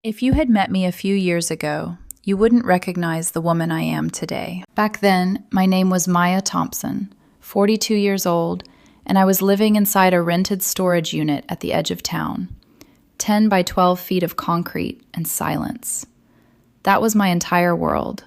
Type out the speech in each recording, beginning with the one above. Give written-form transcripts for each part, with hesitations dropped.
If you had met me a few years ago, you wouldn't recognize the woman I am today. Back then, my name was Maya Thompson, 42 years old, and I was living inside a rented storage unit at the edge of town. 10 by 12 feet of concrete and silence. That was my entire world.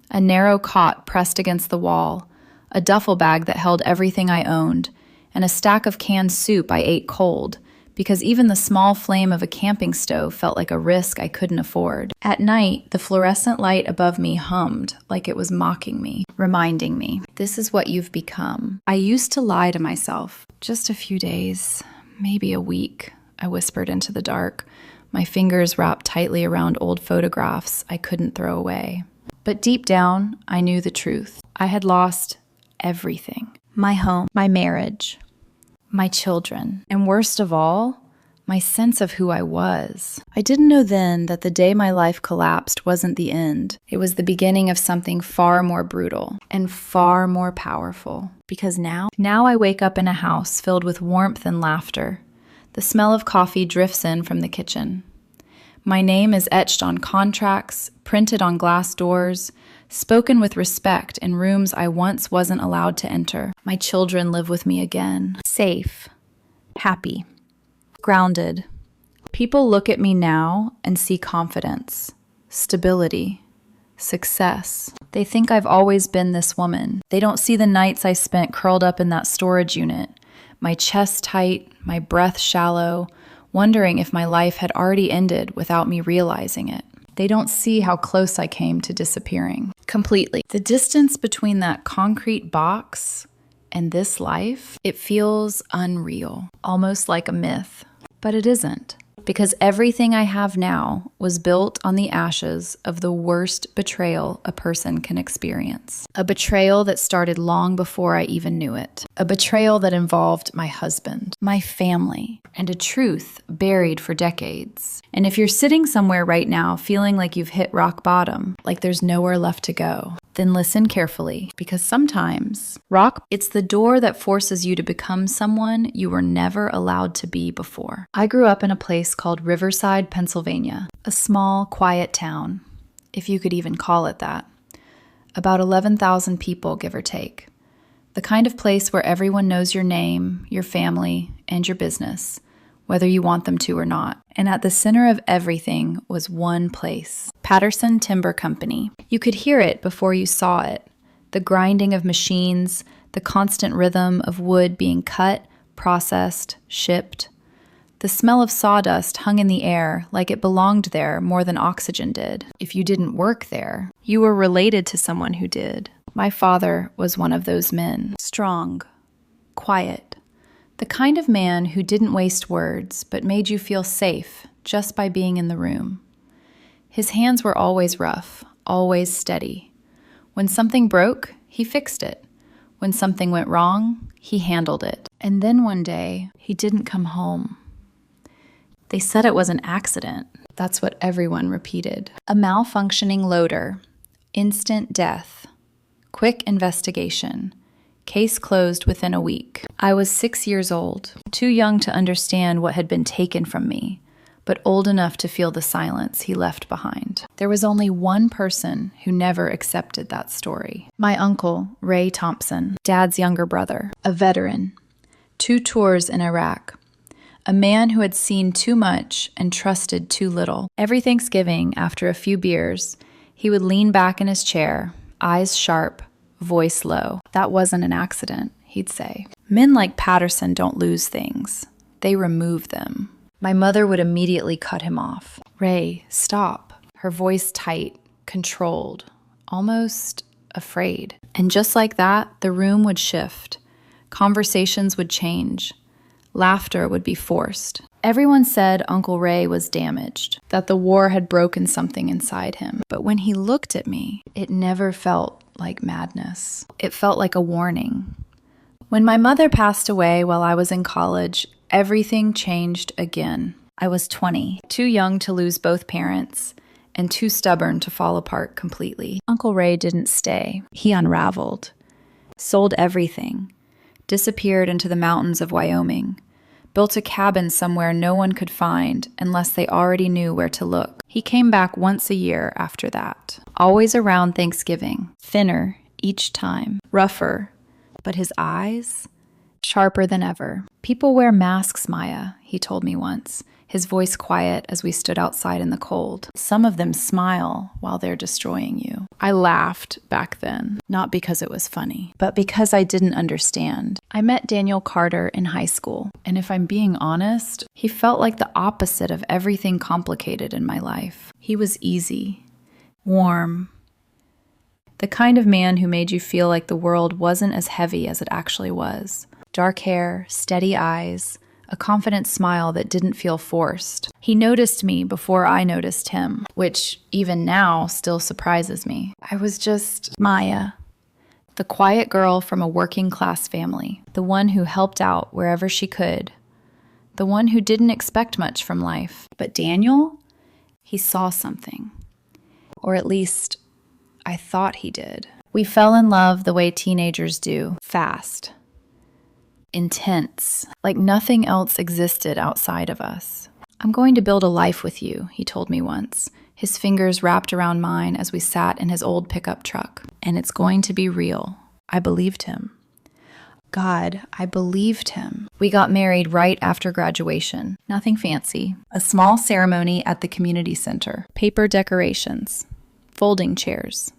A narrow cot pressed against the wall, a duffel bag that held everything I owned, and a stack of canned soup I ate cold, because even the small flame of a camping stove felt like a risk I couldn't afford. At night, the fluorescent light above me hummed like it was mocking me, reminding me, this is what you've become. I used to lie to myself. Just a few days, maybe a week, I whispered into the dark, my fingers wrapped tightly around old photographs I couldn't throw away. But deep down, I knew the truth. I had lost everything. My home, my marriage, my children, and worst of all, my sense of who I was. I didn't know then that the day my life collapsed wasn't the end. It was the beginning of something far more brutal and far more powerful. Because now I wake up in a house filled with warmth and laughter. The smell of coffee drifts in from the kitchen. My name is etched on contracts, printed on glass doors, spoken with respect in rooms I once wasn't allowed to enter. My children live with me again. Safe, happy, grounded. People look at me now and see confidence, stability, success. They think I've always been this woman. They don't see the nights I spent curled up in that storage unit, my chest tight, my breath shallow, wondering if my life had already ended without me realizing it. They don't see how close I came to disappearing. Completely. The distance between that concrete box and this life, it feels unreal, almost like a myth. But it isn't, because everything I have now was built on the ashes of the worst betrayal a person can experience. A betrayal that started long before I even knew it. A betrayal that involved my husband, my family, and a truth buried for decades. And if you're sitting somewhere right now feeling like you've hit rock bottom, like there's nowhere left to go, then listen carefully, because sometimes it's the door that forces you to become someone you were never allowed to be before. I grew up in a place called Riverside, Pennsylvania, a small, quiet town, if you could even call it that. About 11,000 people, give or take. The kind of place where everyone knows your name, your family, and your business, whether you want them to or not. And at the center of everything was one place, Patterson Timber Company. You could hear it before you saw it. The grinding of machines, the constant rhythm of wood being cut, processed, shipped. The smell of sawdust hung in the air like it belonged there more than oxygen did. If you didn't work there, you were related to someone who did. My father was one of those men. Strong, quiet. The kind of man who didn't waste words, but made you feel safe just by being in the room. His hands were always rough, always steady. When something broke, he fixed it. When something went wrong, he handled it. And then one day, he didn't come home. They said it was an accident. That's what everyone repeated. A malfunctioning loader, instant death, quick investigation. Case closed within a week. I was 6 years old, too young to understand what had been taken from me, but old enough to feel the silence he left behind. There was only one person who never accepted that story. My uncle, Ray Thompson, Dad's younger brother, a veteran, 2 tours in Iraq, a man who had seen too much and trusted too little. Every Thanksgiving, after a few beers, he would lean back in his chair, eyes sharp, voice low. That wasn't an accident, he'd say. Men like Patterson don't lose things. They remove them. My mother would immediately cut him off. Ray, stop. Her voice tight, controlled, almost afraid. And just like that, the room would shift. Conversations would change. Laughter would be forced. Everyone said Uncle Ray was damaged, that the war had broken something inside him. But when he looked at me, it never felt like madness. It felt like a warning. When my mother passed away while I was in college, everything changed again. I was 20, too young to lose both parents, and too stubborn to fall apart completely. Uncle Ray didn't stay. He unraveled, sold everything, disappeared into the mountains of Wyoming, built a cabin somewhere no one could find unless they already knew where to look. He came back once a year after that, always around Thanksgiving, thinner each time, rougher, but his eyes, sharper than ever. People wear masks, Maya, he told me once, his voice quiet as we stood outside in the cold. Some of them smile while they're destroying you. I laughed back then, not because it was funny, but because I didn't understand. I met Daniel Carter in high school, and if I'm being honest, he felt like the opposite of everything complicated in my life. He was easy, warm, the kind of man who made you feel like the world wasn't as heavy as it actually was. Dark hair, steady eyes, a confident smile that didn't feel forced. He noticed me before I noticed him, which even now still surprises me. I was just Maya, the quiet girl from a working class family, the one who helped out wherever she could, the one who didn't expect much from life. But Daniel, he saw something, or at least I thought he did. We fell in love the way teenagers do, fast, intense, like nothing else existed outside of us. I'm going to build a life with you, he told me once, his fingers wrapped around mine as we sat in his old pickup truck. And it's going to be real. I believed him. God, I believed him. We got married right after graduation. Nothing fancy. A small ceremony at the community center. Paper decorations. Folding chairs.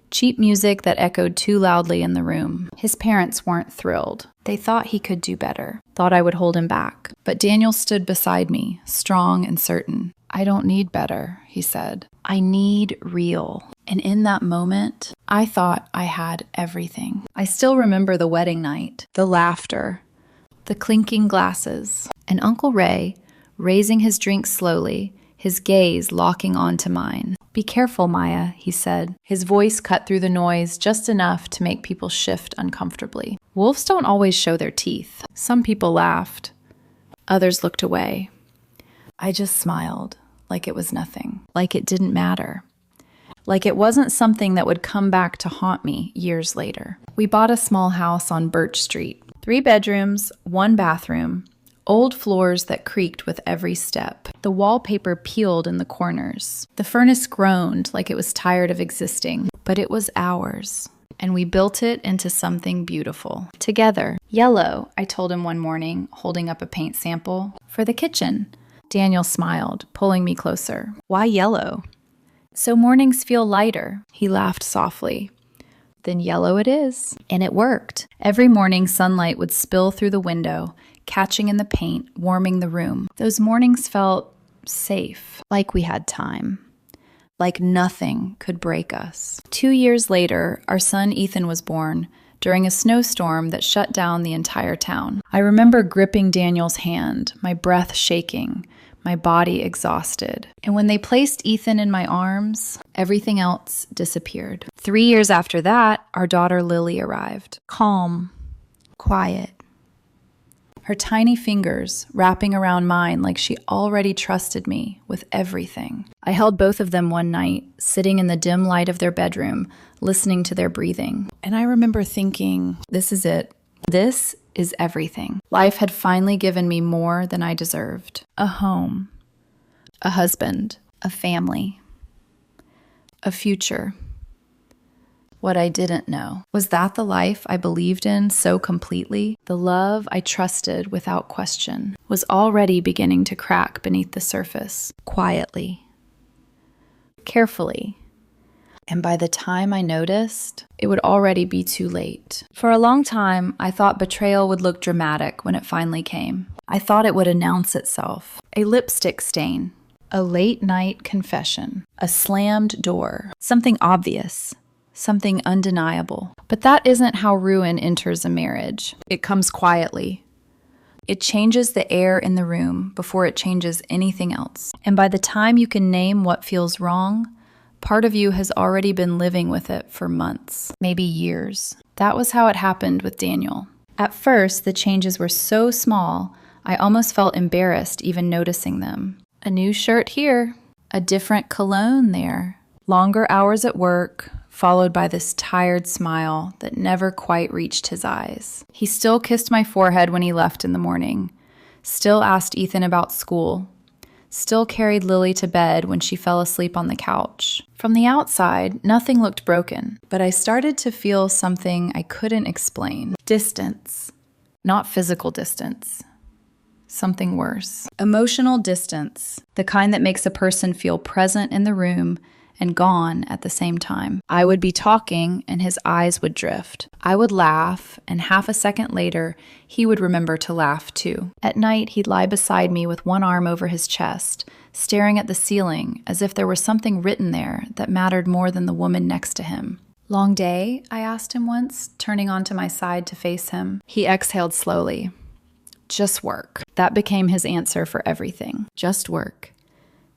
Cheap music that echoed too loudly in the room. His parents weren't thrilled. They thought he could do better, thought I would hold him back. But Daniel stood beside me, strong and certain. I don't need better, he said. I need real. And in that moment, I thought I had everything. I still remember the wedding night, the laughter, the clinking glasses, and Uncle Ray raising his drink slowly, his gaze locking onto mine. Be careful, Maya, he said. His voice cut through the noise just enough to make people shift uncomfortably. Wolves don't always show their teeth. Some people laughed. Others looked away. I just smiled, like it was nothing, like it didn't matter, like it wasn't something that would come back to haunt me years later. We bought a small house on Birch Street. 3 bedrooms, 1 bathroom, old floors that creaked with every step. The wallpaper peeled in the corners. The furnace groaned like it was tired of existing, but it was ours. And we built it into something beautiful. Together. Yellow, I told him one morning, holding up a paint sample. For the kitchen. Daniel smiled, pulling me closer. Why yellow? So mornings feel lighter. He laughed softly. Then yellow it is. And it worked. Every morning, sunlight would spill through the window, catching in the paint, warming the room. Those mornings felt safe, like we had time, like nothing could break us. 2 years later, our son Ethan was born during a snowstorm that shut down the entire town. I remember gripping Daniel's hand, my breath shaking, my body exhausted. And when they placed Ethan in my arms, everything else disappeared. 3 years after that, our daughter Lily arrived. Calm, quiet. Her tiny fingers wrapping around mine like she already trusted me with everything. I held both of them one night, sitting in the dim light of their bedroom, listening to their breathing. And I remember thinking, this is it. This is everything. Life had finally given me more than I deserved. A home, a husband, a family, a future. What I didn't know. Was that the life I believed in so completely? The love I trusted without question was already beginning to crack beneath the surface, quietly, carefully. And by the time I noticed, it would already be too late. For a long time, I thought betrayal would look dramatic when it finally came. I thought it would announce itself. A lipstick stain, a late-night confession, a slammed door, something obvious. Something undeniable. But that isn't how ruin enters a marriage. It comes quietly. It changes the air in the room before it changes anything else. And by the time you can name what feels wrong, part of you has already been living with it for months, maybe years. That was how it happened with Daniel. At first, the changes were so small, I almost felt embarrassed even noticing them. A new shirt here, a different cologne there, longer hours at work, followed by this tired smile that never quite reached his eyes. He still kissed my forehead when he left in the morning, still asked Ethan about school, still carried Lily to bed when she fell asleep on the couch. From the outside, nothing looked broken, but I started to feel something I couldn't explain. Distance. Not physical distance. Something worse. Emotional distance. The kind that makes a person feel present in the room and gone at the same time. I would be talking and his eyes would drift. I would laugh, and half a second later, he would remember to laugh too. At night, he'd lie beside me with one arm over his chest, staring at the ceiling as if there was something written there that mattered more than the woman next to him. Long day? I asked him once, turning onto my side to face him. He exhaled slowly. Just work. That became his answer for everything. Just work.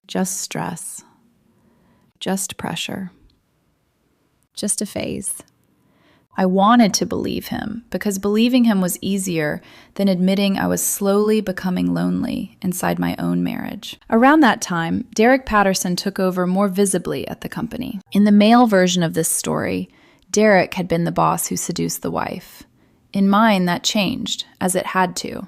Just stress. Just pressure. Just a phase. I wanted to believe him because believing him was easier than admitting I was slowly becoming lonely inside my own marriage. Around that time, Derek Patterson took over more visibly at the company. In the male version of this story, Derek had been the boss who seduced the wife. In mine, that changed, as it had to.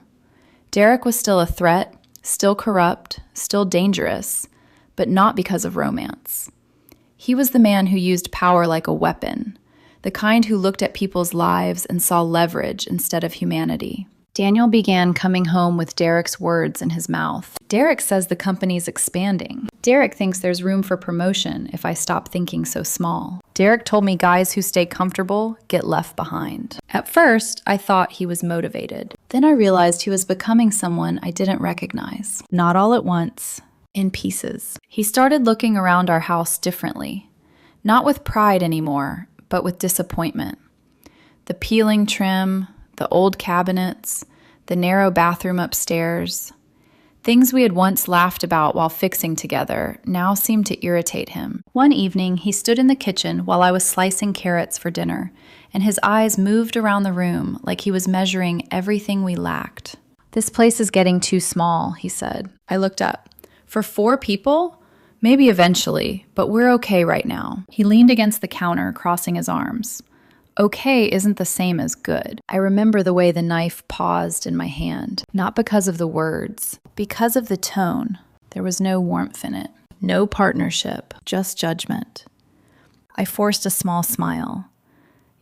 Derek was still a threat, still corrupt, still dangerous, but not because of romance. He was the man who used power like a weapon, the kind who looked at people's lives and saw leverage instead of humanity. Daniel began coming home with Derek's words in his mouth. Derek says the company's expanding. Derek thinks there's room for promotion if I stop thinking so small. Derek told me guys who stay comfortable get left behind. At first, I thought he was motivated. Then I realized he was becoming someone I didn't recognize. Not all at once. In pieces. He started looking around our house differently. Not with pride anymore, but with disappointment. The peeling trim, the old cabinets, the narrow bathroom upstairs. Things we had once laughed about while fixing together now seemed to irritate him. One evening, he stood in the kitchen while I was slicing carrots for dinner, and his eyes moved around the room like he was measuring everything we lacked. "This place is getting too small," he said. I looked up. "For 4 people? Maybe eventually, but we're okay right now." He leaned against the counter, crossing his arms. Okay isn't the same as good. I remember the way the knife paused in my hand, not because of the words, because of the tone. There was no warmth in it, no partnership, just judgment. I forced a small smile.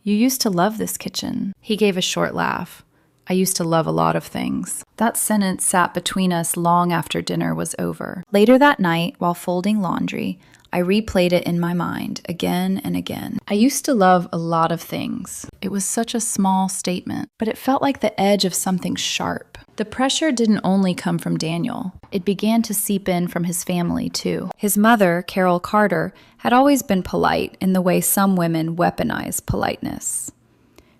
"You used to love this kitchen." He gave a short laugh. "I used to love a lot of things." That sentence sat between us long after dinner was over. Later that night, while folding laundry, I replayed it in my mind again and again. I used to love a lot of things. It was such a small statement, but it felt like the edge of something sharp. The pressure didn't only come from Daniel. It began to seep in from his family, too. His mother, Carol Carter, had always been polite in the way some women weaponize politeness.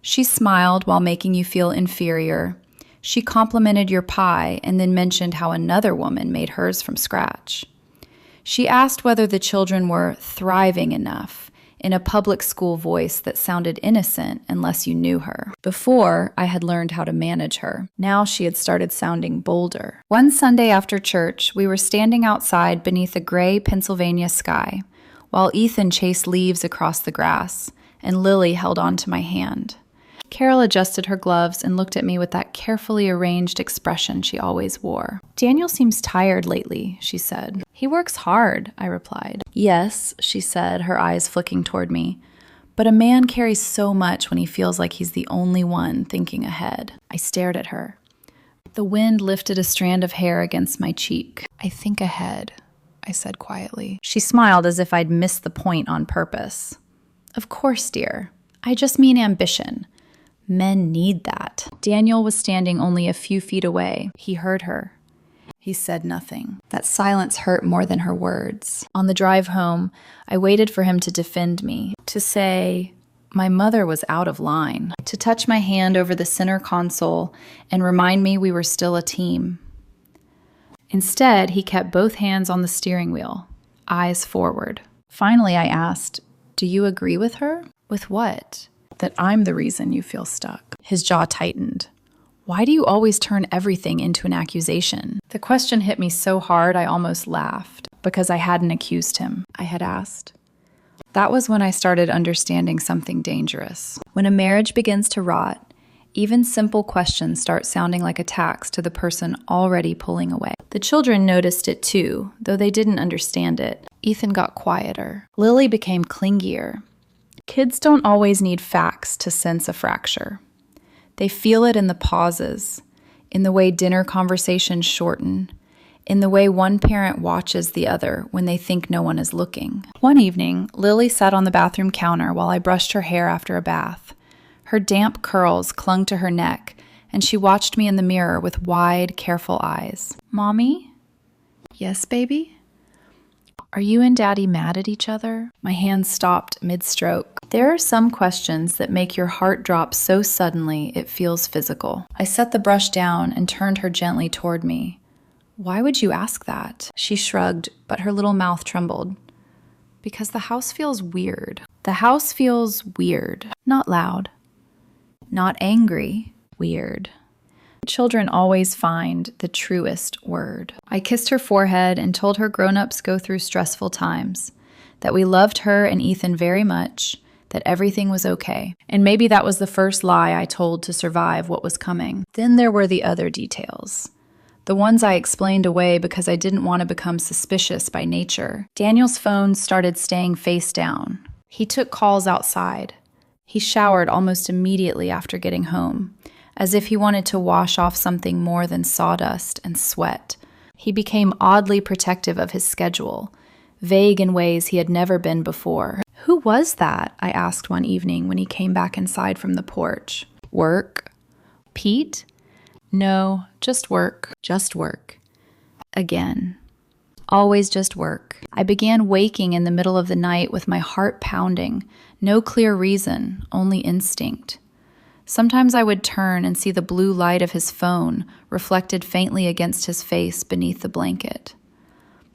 She smiled while making you feel inferior. She complimented your pie and then mentioned how another woman made hers from scratch. She asked whether the children were thriving enough in a public school voice that sounded innocent unless you knew her. Before, I had learned how to manage her. Now she had started sounding bolder. One Sunday after church, we were standing outside beneath a gray Pennsylvania sky, while Ethan chased leaves across the grass, and Lily held onto my hand. Carol adjusted her gloves and looked at me with that carefully arranged expression she always wore. "Daniel seems tired lately," she said. "He works hard," I replied. "Yes," she said, her eyes flicking toward me. "But a man carries so much when he feels like he's the only one thinking ahead." I stared at her. The wind lifted a strand of hair against my cheek. "I think ahead," I said quietly. She smiled as if I'd missed the point on purpose. "Of course, dear. I just mean ambition. Men need that." Daniel was standing only a few feet away. He heard her. He said nothing. That silence hurt more than her words. On the drive home, I waited for him to defend me, to say, my mother was out of line, to touch my hand over the center console and remind me we were still a team. Instead, he kept both hands on the steering wheel, eyes forward. Finally, I asked, "Do you agree with her?" "With what?" "That I'm the reason you feel stuck." His jaw tightened. "Why do you always turn everything into an accusation?" The question hit me so hard I almost laughed, because I hadn't accused him. I had asked. That was when I started understanding something dangerous. When a marriage begins to rot, Even simple questions start sounding like attacks to the person already pulling away. The children noticed it too, though they didn't understand it. Ethan got quieter. Lily became clingier. Kids don't always need facts to sense a fracture. They feel it in the pauses, in the way dinner conversations shorten, in the way one parent watches the other when they think no one is looking. One evening, Lily sat on the bathroom counter while I brushed her hair after a bath. Her damp curls clung to her neck, and she watched me in the mirror with wide, careful eyes. "Mommy?" "Yes, baby?" "Are you and Daddy mad at each other?" My hand stopped mid-stroke. There are some questions that make your heart drop so suddenly it feels physical. I set the brush down and turned her gently toward me. "Why would you ask that?" She shrugged, but her little mouth trembled. "Because the house feels weird." The house feels weird. Not loud. Not angry. Weird. Children always find the truest word. I kissed her forehead and told her grown-ups go through stressful times, that we loved her and Ethan very much, that everything was okay. And maybe that was the first lie I told to survive what was coming. Then there were the other details. The ones I explained away because I didn't want to become suspicious by nature. Daniel's phone started staying face down. He took calls outside. He showered almost immediately after getting home, as if he wanted to wash off something more than sawdust and sweat. He became oddly protective of his schedule, vague in ways he had never been before. "Who was that?" I asked one evening when he came back inside from the porch. "Work." "Pete?" "No, just work." Just work. Again. Always just work. I began waking in the middle of the night with my heart pounding. No clear reason, only instinct. Sometimes I would turn and see the blue light of his phone reflected faintly against his face beneath the blanket.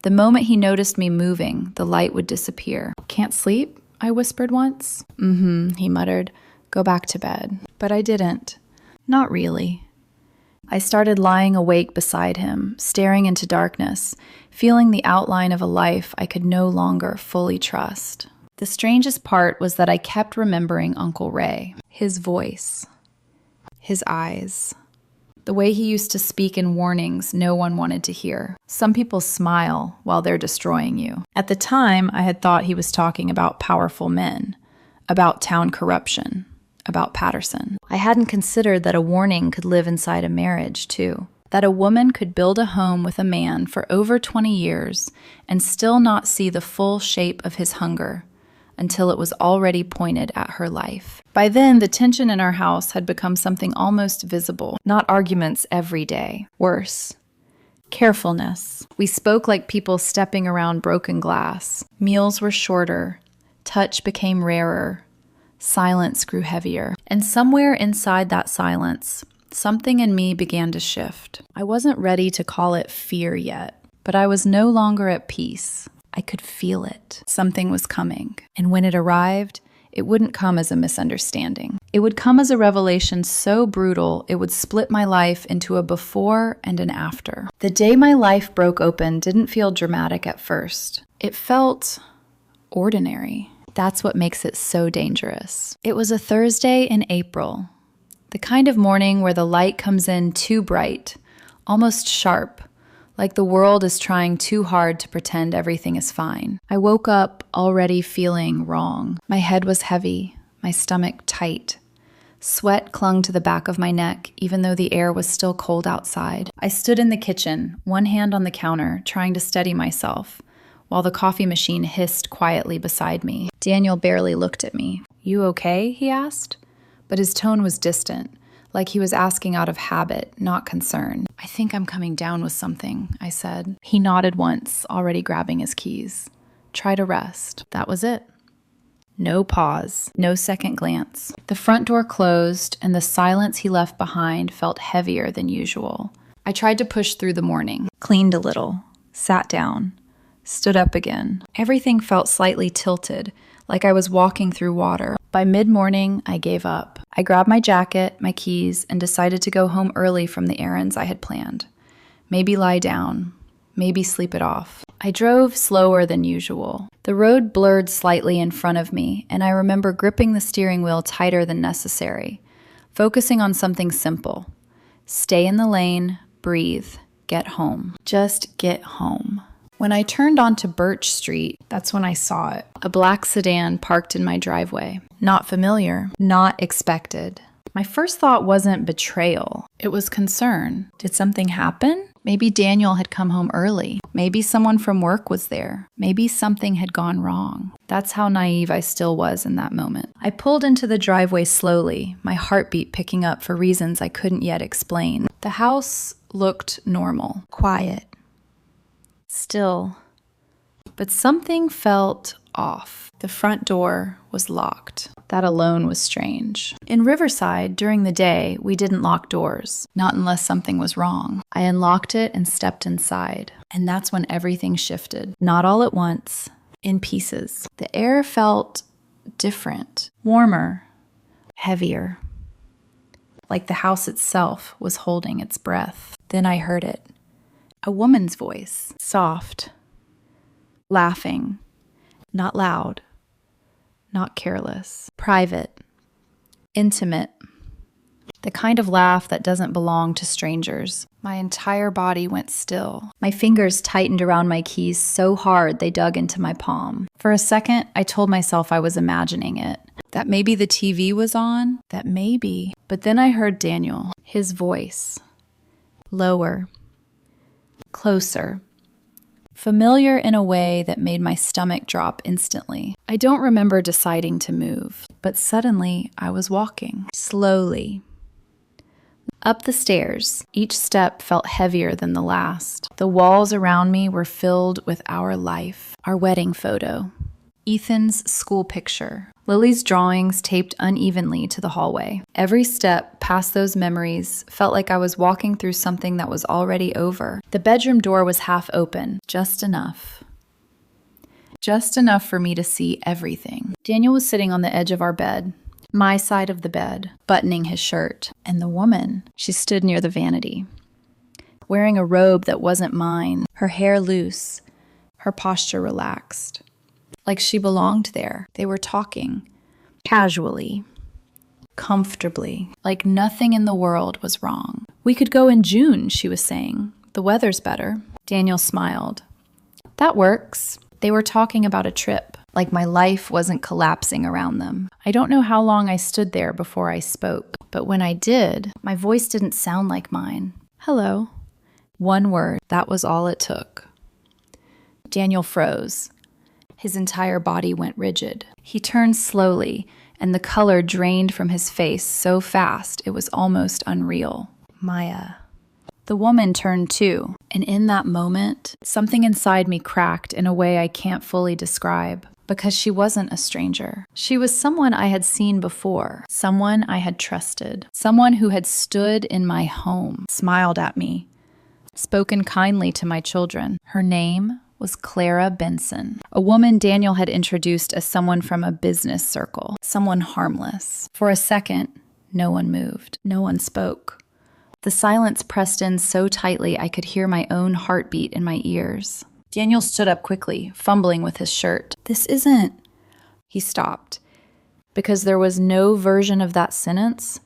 The moment he noticed me moving, the light would disappear. "Can't sleep?" I whispered once. He muttered. "Go back to bed." But I didn't. Not really. I started lying awake beside him, staring into darkness, feeling the outline of a life I could no longer fully trust. The strangest part was that I kept remembering Uncle Ray, his voice, his eyes, the way he used to speak in warnings no one wanted to hear. Some people smile while they're destroying you. At the time, I had thought he was talking about powerful men, about town corruption, about Patterson. I hadn't considered that a warning could live inside a marriage, too. That a woman could build a home with a man for over 20 years and still not see the full shape of his hunger until it was already pointed at her life. By then, the tension in our house had become something almost visible, not arguments every day. Worse, carefulness. We spoke like people stepping around broken glass. Meals were shorter. Touch became rarer. Silence grew heavier. And somewhere inside that silence, something in me began to shift. I wasn't ready to call it fear yet, but I was no longer at peace. I could feel it. Something was coming. And when it arrived, it wouldn't come as a misunderstanding. It would come as a revelation so brutal, it would split my life into a before and an after. The day my life broke open didn't feel dramatic at first. It felt ordinary. That's what makes it so dangerous. It was a Thursday in April. The kind of morning where the light comes in too bright, almost sharp, like the world is trying too hard to pretend everything is fine. I woke up already feeling wrong. My head was heavy, my stomach tight. Sweat clung to the back of my neck, even though the air was still cold outside. I stood in the kitchen, one hand on the counter, trying to steady myself, while the coffee machine hissed quietly beside me. Daniel barely looked at me. "You okay?" he asked. But his tone was distant, like he was asking out of habit, not concern. "I think I'm coming down with something," I said. He nodded once, already grabbing his keys. "Try to rest." That was it. No pause, no second glance. The front door closed, and the silence he left behind felt heavier than usual. I tried to push through the morning, cleaned a little, sat down, stood up again. Everything felt slightly tilted, like I was walking through water. By mid-morning, I gave up. I grabbed my jacket, my keys, and decided to go home early from the errands I had planned. Maybe lie down, maybe sleep it off. I drove slower than usual. The road blurred slightly in front of me, and I remember gripping the steering wheel tighter than necessary, focusing on something simple. Stay in the lane, breathe, get home. Just get home. When I turned onto Birch Street, that's when I saw it. A black sedan parked in my driveway. Not familiar, not expected. My first thought wasn't betrayal. It was concern. Did something happen? Maybe Daniel had come home early. Maybe someone from work was there. Maybe something had gone wrong. That's how naive I still was in that moment. I pulled into the driveway slowly, my heartbeat picking up for reasons I couldn't yet explain. The house looked normal, quiet, still, but something felt off. The front door was locked. That alone was strange. In Riverside, during the day, we didn't lock doors, not unless something was wrong. I unlocked it and stepped inside, and that's when everything shifted. Not all at once, in pieces. The air felt different, warmer, heavier, like the house itself was holding its breath. Then I heard it. A woman's voice, soft, laughing, not loud, not careless, private, intimate, the kind of laugh that doesn't belong to strangers. My entire body went still. My fingers tightened around my keys so hard they dug into my palm. For a second, I told myself I was imagining it, that maybe the TV was on, that maybe. But then I heard Daniel, his voice, lower, closer, familiar in a way that made my stomach drop instantly. I don't remember deciding to move, but suddenly I was walking, slowly, up the stairs. Each step felt heavier than the last. The walls around me were filled with our life, our wedding photo, Ethan's school picture, Lily's drawings taped unevenly to the hallway. Every step past those memories felt like I was walking through something that was already over. The bedroom door was half open, just enough. Just enough for me to see everything. Daniel was sitting on the edge of our bed, my side of the bed, buttoning his shirt. And the woman, she stood near the vanity, wearing a robe that wasn't mine, her hair loose, her posture relaxed. Like she belonged there. They were talking, casually, comfortably, like nothing in the world was wrong. We could go in June, she was saying. The weather's better. Daniel smiled. That works. They were talking about a trip, like my life wasn't collapsing around them. I don't know how long I stood there before I spoke, but when I did, my voice didn't sound like mine. Hello. One word, that was all it took. Daniel froze. His entire body went rigid. He turned slowly, and the color drained from his face so fast it was almost unreal. Maya. The woman turned too, and in that moment, something inside me cracked in a way I can't fully describe, because she wasn't a stranger. She was someone I had seen before, someone I had trusted, someone who had stood in my home, smiled at me, spoken kindly to my children. Her name was Clara Benson, a woman Daniel had introduced as someone from a business circle, someone harmless. For a second, no one moved. No one spoke. The silence pressed in so tightly I could hear my own heartbeat in my ears. Daniel stood up quickly, fumbling with his shirt. This isn't... He stopped, because there was no version of that sentence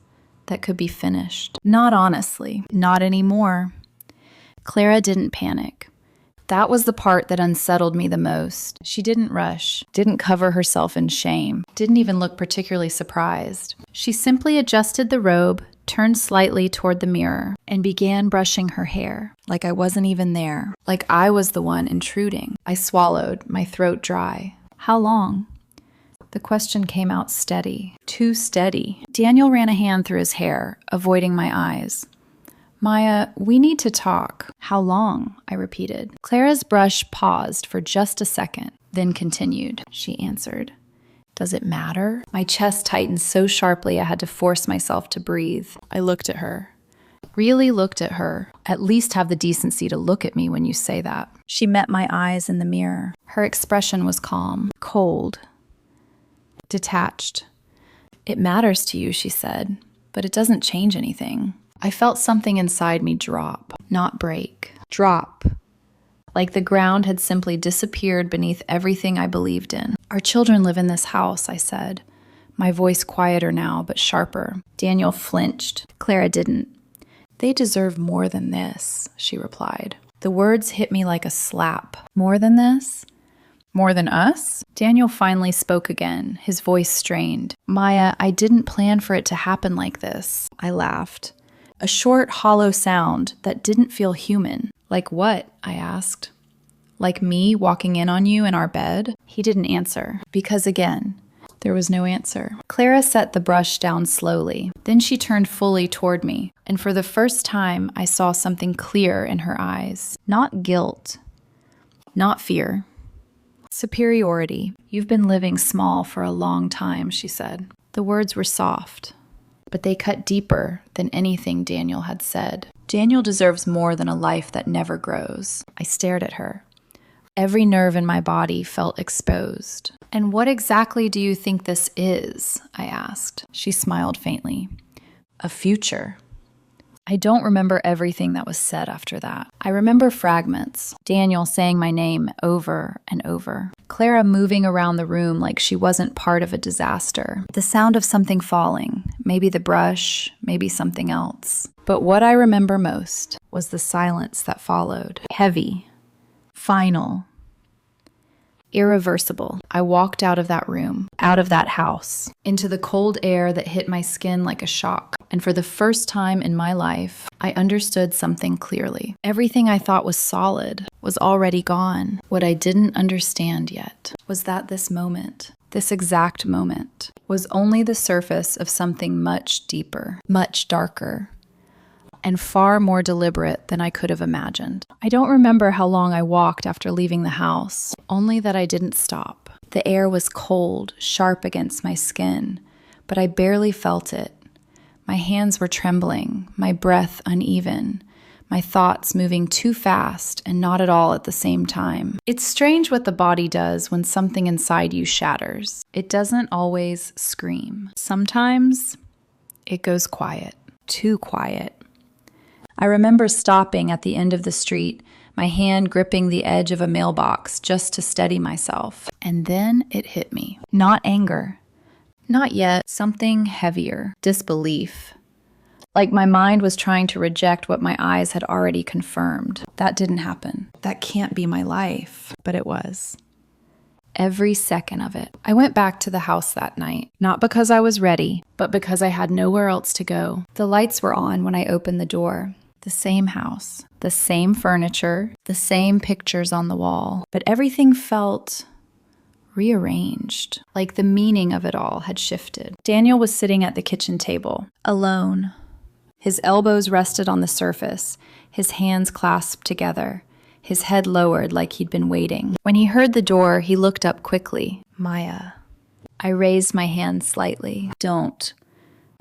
that could be finished. Not honestly. Not anymore. Clara didn't panic. That was the part that unsettled me the most. She didn't rush, didn't cover herself in shame, didn't even look particularly surprised. She simply adjusted the robe, turned slightly toward the mirror, and began brushing her hair, like I wasn't even there, like I was the one intruding. I swallowed, my throat dry. How long? The question came out steady, too steady. Daniel ran a hand through his hair, avoiding my eyes. Maya, we need to talk. How long? I repeated. Clara's brush paused for just a second, then continued. She answered. Does it matter? My chest tightened so sharply I had to force myself to breathe. I looked at her. Really looked at her. At least have the decency to look at me when you say that. She met my eyes in the mirror. Her expression was calm, cold, detached. It matters to you, she said, but it doesn't change anything. I felt something inside me drop, not break. Drop. Like the ground had simply disappeared beneath everything I believed in. Our children live in this house, I said. my voice quieter now, but sharper. Daniel flinched. Clara didn't. "They deserve more than this," she replied. The words hit me like a slap. More than this? More than us? Daniel finally spoke again, his voice strained. "Maya, I didn't plan for it to happen like this." I laughed. A short, hollow sound that didn't feel human. "Like what?" I asked. "Like me walking in on you in our bed?" He didn't answer, because again, there was no answer. Clara set the brush down slowly. Then she turned fully toward me, and for the first time, I saw something clear in her eyes. Not guilt. Not fear. Superiority. "You've been living small for a long time," she said. The words were soft, but they cut deeper than anything Daniel had said. Daniel deserves more than a life that never grows. I stared at her. Every nerve in my body felt exposed. "And what exactly do you think this is?" I asked. She smiled faintly. "A future." I don't remember everything that was said after that. I remember fragments. Daniel saying my name over and over. Clara moving around the room like she wasn't part of a disaster. The sound of something falling. Maybe the brush, maybe something else. But what I remember most was the silence that followed. Heavy. Final. Irreversible. I walked out of that room, out of that house, into the cold air that hit my skin like a shock. And for the first time in my life, I understood something clearly. Everything I thought was solid was already gone. What I didn't understand yet was that this moment, this exact moment, was only the surface of something much deeper, much darker, and far more deliberate than I could have imagined. I don't remember how long I walked after leaving the house, only that I didn't stop. The air was cold, sharp against my skin, but I barely felt it. My hands were trembling, my breath uneven, my thoughts moving too fast and not at all at the same time. It's strange what the body does when something inside you shatters. It doesn't always scream. Sometimes it goes quiet, too quiet. I remember stopping at the end of the street, my hand gripping the edge of a mailbox just to steady myself. And then it hit me. Not anger. Not yet. Something heavier. Disbelief. Like my mind was trying to reject what my eyes had already confirmed. That didn't happen. That can't be my life. But it was. Every second of it. I went back to the house that night, not because I was ready, but because I had nowhere else to go. The lights were on when I opened the door. The same house, the same furniture, the same pictures on the wall, but everything felt rearranged, like the meaning of it all had shifted. Daniel was sitting at the kitchen table, alone. His elbows rested on the surface, his hands clasped together, his head lowered like he'd been waiting. When he heard the door, he looked up quickly. "Maya." I raised my hand slightly. "Don't."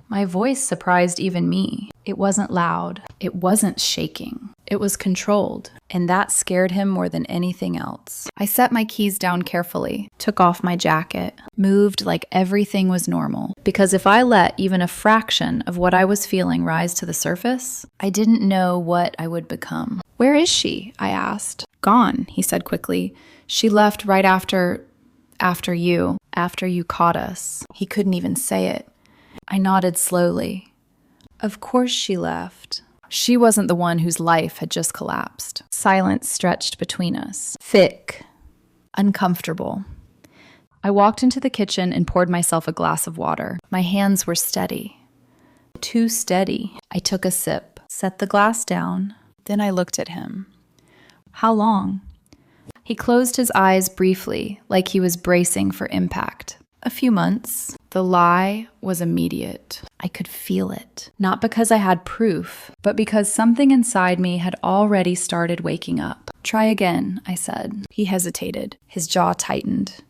My voice surprised even me. It wasn't loud. It wasn't shaking. It was controlled, and that scared him more than anything else. I set my keys down carefully, took off my jacket, moved like everything was normal. Because if I let even a fraction of what I was feeling rise to the surface, I didn't know what I would become. "Where is she?" I asked. "Gone," he said quickly. "She left right after you caught us." He couldn't even say it. I nodded slowly. Of course she left. She wasn't the one whose life had just collapsed. Silence stretched between us. Thick. Uncomfortable. I walked into the kitchen and poured myself a glass of water. My hands were steady. Too steady. I took a sip, set the glass down. Then I looked at him. "How long?" He closed his eyes briefly, like he was bracing for impact. "A few months." The lie was immediate. I could feel it. Not because I had proof, but because something inside me had already started waking up. "Try again," I said. He hesitated. His jaw tightened.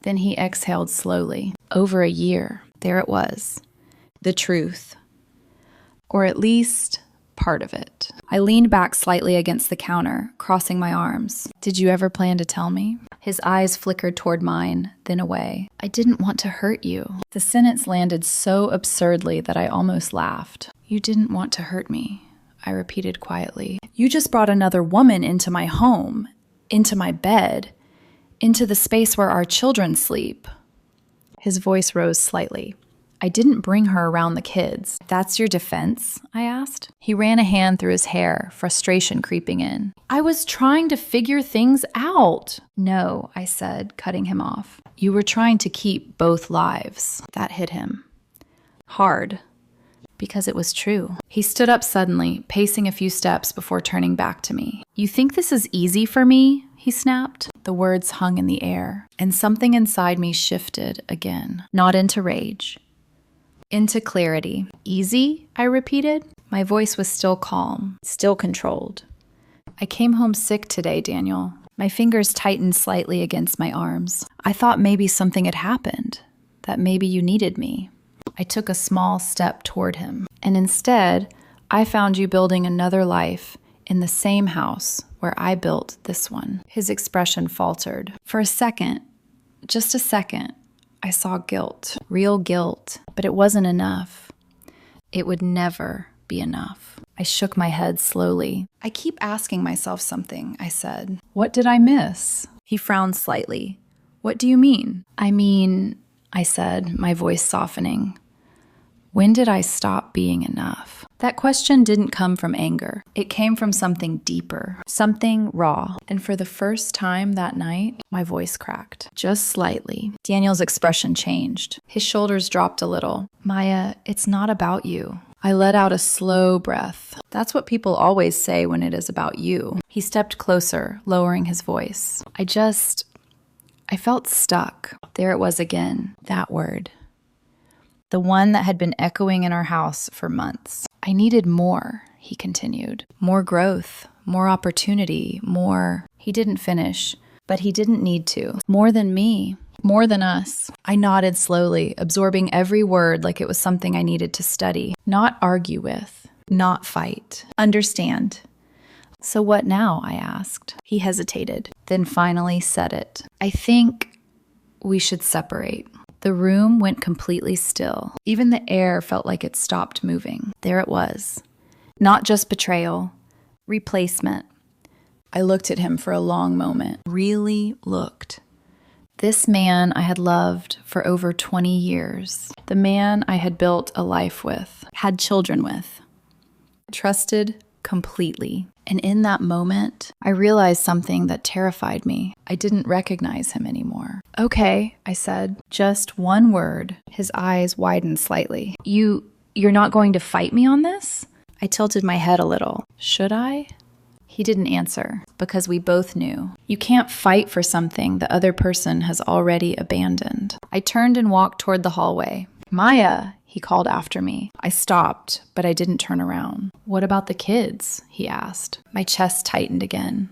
Then he exhaled slowly. Over a year. There it was. The truth. Or at least part of it. I leaned back slightly against the counter, crossing my arms. "Did you ever plan to tell me?" His eyes flickered toward mine, then away. "I didn't want to hurt you." The sentence landed so absurdly that I almost laughed. "You didn't want to hurt me," I repeated quietly. "You just brought another woman into my home, into my bed, into the space where our children sleep." His voice rose slightly. I didn't bring her around the kids. That's your defense? I asked. He ran a hand through his hair, frustration creeping in. I was trying to figure things out. No, I said, cutting him off. You were trying to keep both lives. That hit him. Hard. Because it was true. He stood up suddenly, pacing a few steps before turning back to me. You think this is easy for me? He snapped. The words hung in the air, and something inside me shifted again. Not into rage. Into clarity. Easy? I repeated. My voice was still calm, still controlled. I came home sick today, Daniel. My fingers tightened slightly against my arms. I thought maybe something had happened, that maybe you needed me. I took a small step toward him, and instead, I found you building another life in the same house where I built this one. His expression faltered. For a second, just a second, I saw guilt, real guilt, but it wasn't enough. It would never be enough. I shook my head slowly. I keep asking myself something, I said. What did I miss? He frowned slightly. What do you mean? I mean, I said, my voice softening. When did I stop being enough? That question didn't come from anger. It came from something deeper, something raw. And for the first time that night, my voice cracked, just slightly. Daniel's expression changed. His shoulders dropped a little. Maya, it's not about you. I let out a slow breath. That's what people always say when it is about you. He stepped closer, lowering his voice. I felt stuck. There it was again, that word. The one that had been echoing in our house for months. I needed more, he continued. More growth, more opportunity, more. He didn't finish, but he didn't need to. More than me, more than us. I nodded slowly, absorbing every word like it was something I needed to study. Not argue with, not fight. Understand. So what now? I asked. He hesitated, then finally said it. I think we should separate. The room went completely still. Even the air felt like it stopped moving. There it was. Not just betrayal, replacement. I looked at him for a long moment. Really looked. This man I had loved for over 20 years. The man I had built a life with, had children with. Trusted completely. And in that moment, I realized something that terrified me. I didn't recognize him anymore. Okay, I said, just one word. His eyes widened slightly. You're not going to fight me on this? I tilted my head a little. Should I? He didn't answer, because we both knew. You can't fight for something the other person has already abandoned. I turned and walked toward the hallway. Maya, he called after me. I stopped, but I didn't turn around. What about the kids? He asked. My chest tightened again.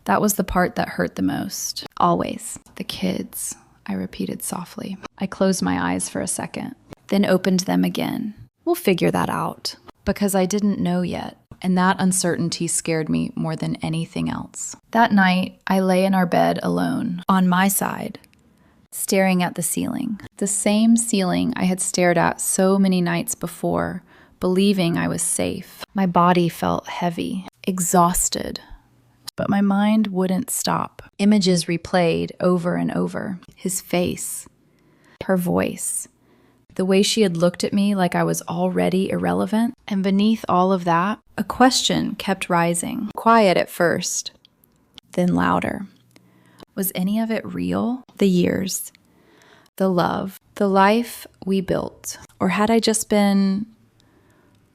That was the part that hurt the most. Always. The kids, I repeated softly. I closed my eyes for a second, then opened them again. We'll figure that out. Because I didn't know yet, and that uncertainty scared me more than anything else. That night, I lay in our bed alone, on my side, staring at the ceiling. The same ceiling I had stared at so many nights before, believing I was safe. My body felt heavy, exhausted, but my mind wouldn't stop. Images replayed over and over. His face, her voice, the way she had looked at me like I was already irrelevant. And beneath all of that, a question kept rising. Quiet at first, then louder. Was any of it real? The years, the love, the life we built? Or had I just been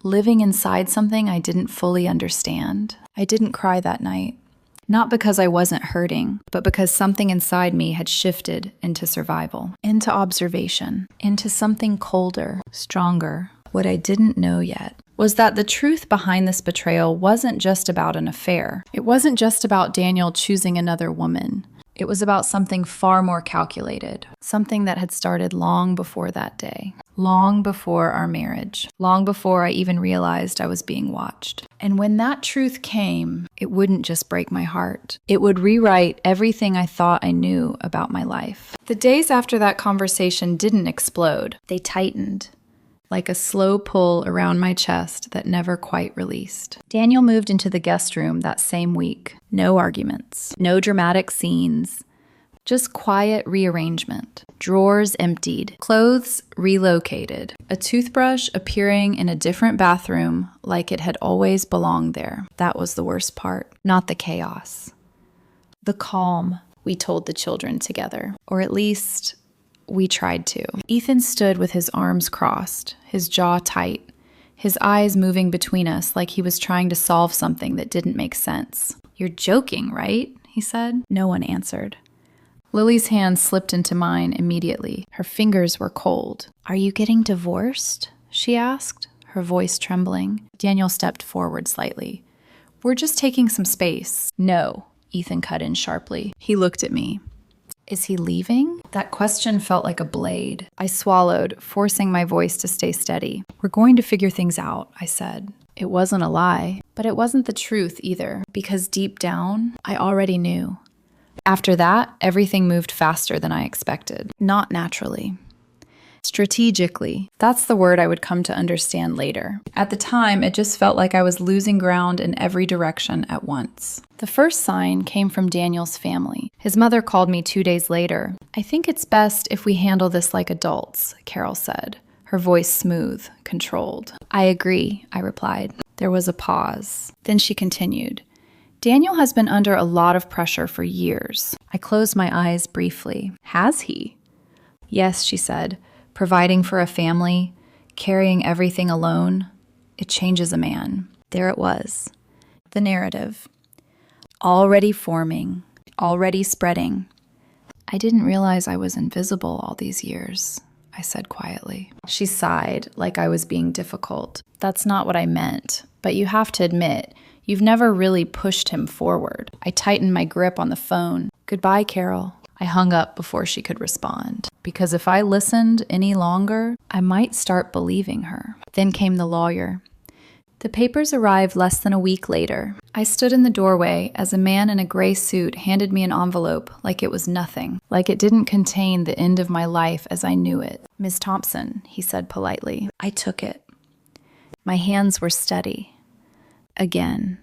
living inside something I didn't fully understand? I didn't cry that night. Not because I wasn't hurting, but because something inside me had shifted into survival, into observation, into something colder, stronger. What I didn't know yet was that the truth behind this betrayal wasn't just about an affair. It wasn't just about Daniel choosing another woman. It was about something far more calculated, something that had started long before that day, long before our marriage, long before I even realized I was being watched. And when that truth came, it wouldn't just break my heart. It would rewrite everything I thought I knew about my life. The days after that conversation didn't explode. They tightened, like a slow pull around my chest that never quite released. Daniel moved into the guest room that same week. No arguments, no dramatic scenes, Just quiet rearrangement. Drawers emptied. Clothes relocated. A toothbrush appearing in a different bathroom like it had always belonged there. That was the worst part, not the chaos. The calm, we told the children together. Or at least, we tried to. Ethan stood with his arms crossed, his jaw tight, his eyes moving between us like he was trying to solve something that didn't make sense. "You're joking, right?" he said. No one answered. Lily's hand slipped into mine immediately. Her fingers were cold. "Are you getting divorced?" she asked, her voice trembling. Daniel stepped forward slightly. "We're just taking some space." "No," Ethan cut in sharply. He looked at me. "Is he leaving?" That question felt like a blade. I swallowed, forcing my voice to stay steady. "We're going to figure things out," I said. It wasn't a lie, but it wasn't the truth either, because deep down, I already knew. After that, everything moved faster than I expected. Not naturally. Strategically. That's the word I would come to understand later. At the time, it just felt like I was losing ground in every direction at once. The first sign came from Daniel's family. His mother called me 2 days later. "I think it's best if we handle this like adults," Carol said, her voice smooth, controlled. "I agree," I replied. There was a pause. Then she continued. "Daniel has been under a lot of pressure for years." I closed my eyes briefly. "Has he?" "Yes," she said. "Providing for a family, carrying everything alone, it changes a man." There it was. The narrative. Already forming, already spreading. "I didn't realize I was invisible all these years," I said quietly. She sighed, like I was being difficult. "That's not what I meant, but you have to admit, you've never really pushed him forward." I tightened my grip on the phone. "Goodbye, Carol." I hung up before she could respond, because if I listened any longer, I might start believing her. Then came the lawyer. The papers arrived less than a week later. I stood in the doorway as a man in a gray suit handed me an envelope like it was nothing, like it didn't contain the end of my life as I knew it. "Miss Thompson," he said politely. I took it. My hands were steady. Again.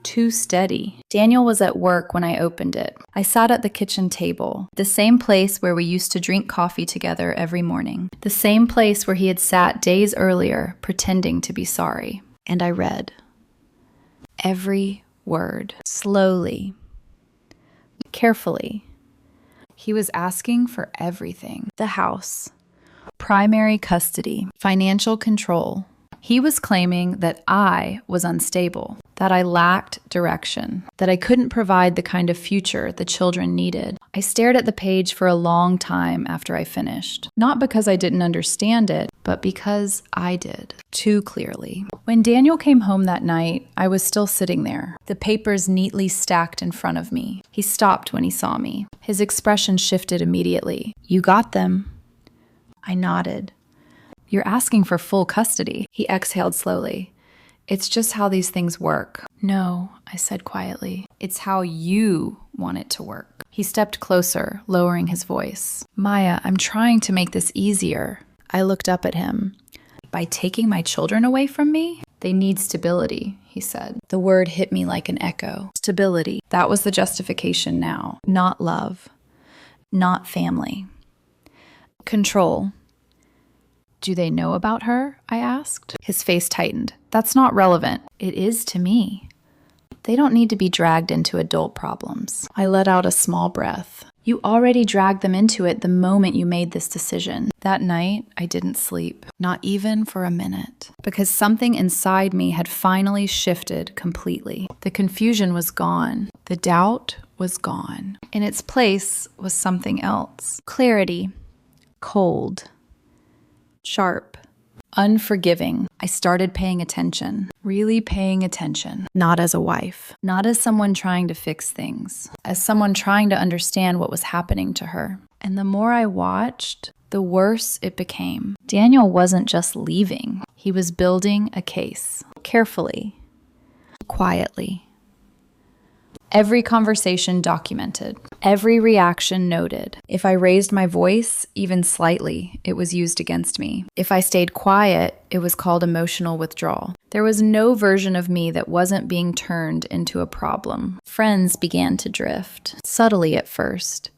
Too steady. Daniel was at work when I opened it. I sat at the kitchen table, the same place where we used to drink coffee together every morning, the same place where he had sat days earlier pretending to be sorry. And I read. Every word. Slowly. Carefully. He was asking for everything. The house. Primary custody. Financial control. He was claiming that I was unstable, that I lacked direction, that I couldn't provide the kind of future the children needed. I stared at the page for a long time after I finished, not because I didn't understand it, but because I did, too clearly. When Daniel came home that night, I was still sitting there, the papers neatly stacked in front of me. He stopped when he saw me. His expression shifted immediately. "You got them." I nodded. "You're asking for full custody." He exhaled slowly. "It's just how these things work." "No," I said quietly. "It's how you want it to work." He stepped closer, lowering his voice. "Maya, I'm trying to make this easier." I looked up at him. "By taking my children away from me?" "They need stability," he said. The word hit me like an echo. Stability. That was the justification now. Not love. Not family. Control. "Do they know about her?" I asked. His face tightened. "That's not relevant." "It is to me. They don't need to be dragged into adult problems." I let out a small breath. "You already dragged them into it the moment you made this decision." That night, I didn't sleep, not even for a minute, because something inside me had finally shifted completely. The confusion was gone. The doubt was gone. In its place was something else. Clarity. Cold. Sharp. Unforgiving. I started paying attention. Really paying attention. Not as a wife. Not as someone trying to fix things. As someone trying to understand what was happening to her. And the more I watched, the worse it became. Daniel wasn't just leaving. He was building a case. Carefully. Quietly. Every conversation documented. Every reaction noted. If I raised my voice, even slightly, it was used against me. If I stayed quiet, it was called emotional withdrawal. There was no version of me that wasn't being turned into a problem. Friends began to drift, subtly at first.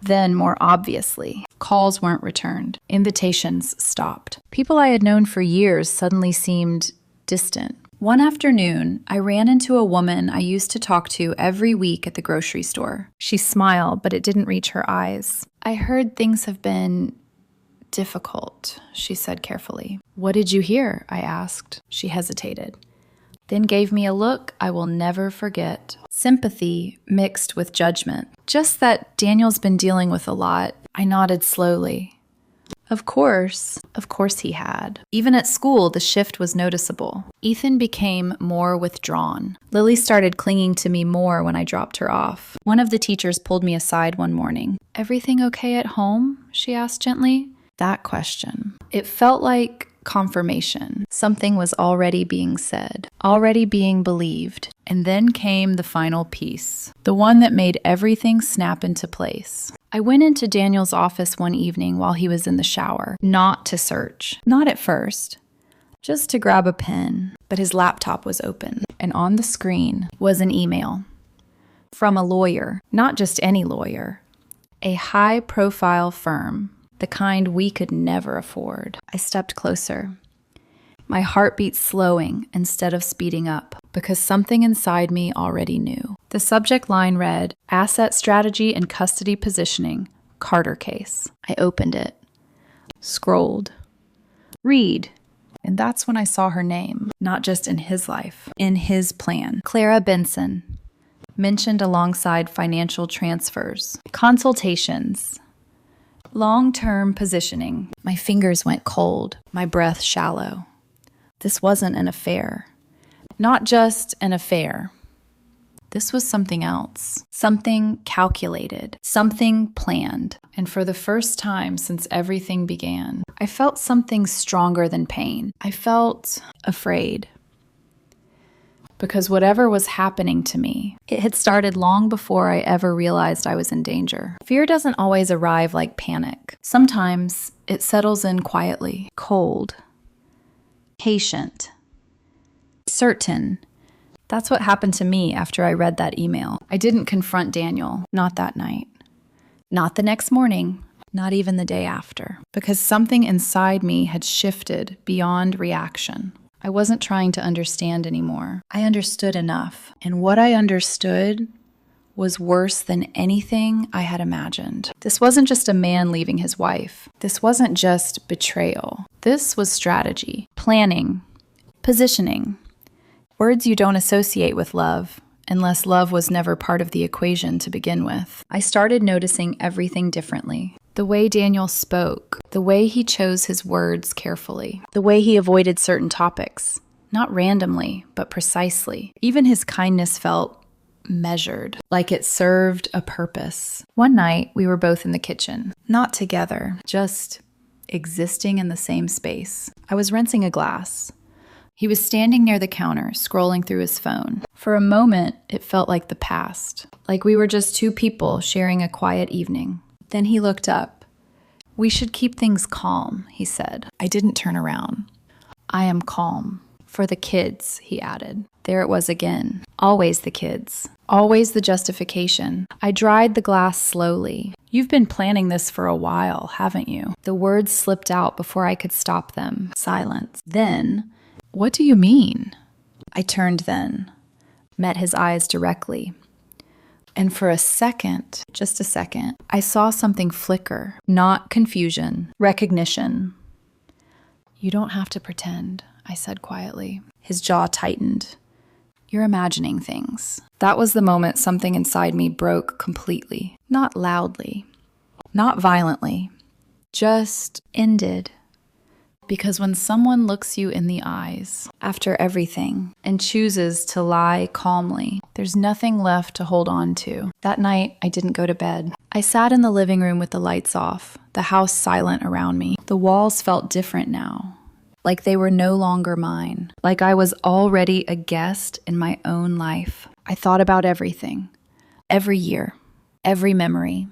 Then, more obviously, calls weren't returned. Invitations stopped. People I had known for years suddenly seemed distant. One afternoon, I ran into a woman I used to talk to every week at the grocery store. She smiled, but it didn't reach her eyes. "I heard things have been difficult," she said carefully. "What did you hear?" I asked. She hesitated, then gave me a look I will never forget. Sympathy mixed with judgment. "Just that Daniel's been dealing with a lot." I nodded slowly. Of course he had. Even at school, the shift was noticeable. Ethan became more withdrawn. Lily started clinging to me more when I dropped her off. One of the teachers pulled me aside one morning. "Everything okay at home?" she asked gently. That question. It felt like confirmation. Something was already being said, already being believed. And then came the final piece, the one that made everything snap into place. I went into Daniel's office one evening while he was in the shower, not to search, not at first, just to grab a pen. But his laptop was open, and on the screen was an email from a lawyer, not just any lawyer, a high-profile firm, the kind we could never afford. I stepped closer, my heartbeat slowing instead of speeding up, because something inside me already knew. The subject line read, "Asset Strategy and Custody Positioning, Carter Case." I opened it, scrolled, read, and that's when I saw her name, not just in his life, in his plan. Clara Benson, mentioned alongside financial transfers, consultations, long-term positioning. My fingers went cold, my breath shallow. This wasn't an affair. Not just an affair. This was something else. Something calculated. Something planned. And for the first time since everything began, I felt something stronger than pain. I felt afraid. Because whatever was happening to me, it had started long before I ever realized I was in danger. Fear doesn't always arrive like panic. Sometimes it settles in quietly, cold, patient, certain. That's what happened to me after I read that email. I didn't confront Daniel, not that night, not the next morning, not even the day after, because something inside me had shifted beyond reaction. I wasn't trying to understand anymore. I understood enough, and what I understood was worse than anything I had imagined. This wasn't just a man leaving his wife. This wasn't just betrayal. This was strategy, planning, positioning. Words you don't associate with love, unless love was never part of the equation to begin with. I started noticing everything differently. The way Daniel spoke, the way he chose his words carefully, the way he avoided certain topics, not randomly, but precisely. Even his kindness felt measured, like it served a purpose. One night, we were both in the kitchen, not together, just existing in the same space. I was rinsing a glass. He was standing near the counter, scrolling through his phone. For a moment, it felt like the past, like we were just two people sharing a quiet evening. Then he looked up. "We should keep things calm," he said. I didn't turn around. "I am calm. For the kids," he added. There it was again. Always the kids. Always the justification. I dried the glass slowly. "You've been planning this for a while, haven't you?" The words slipped out before I could stop them. Silence. Then, "What do you mean?" I turned then, met his eyes directly. And for a second, just a second, I saw something flicker. Not confusion, recognition. "You don't have to pretend," I said quietly. His jaw tightened. "You're imagining things." That was the moment something inside me broke completely. Not loudly, not violently, just ended. Because when someone looks you in the eyes after everything and chooses to lie calmly, there's nothing left to hold on to. That night, I didn't go to bed. I sat in the living room with the lights off, the house silent around me. The walls felt different now, like they were no longer mine, like I was already a guest in my own life. I thought about everything, every year, every memory,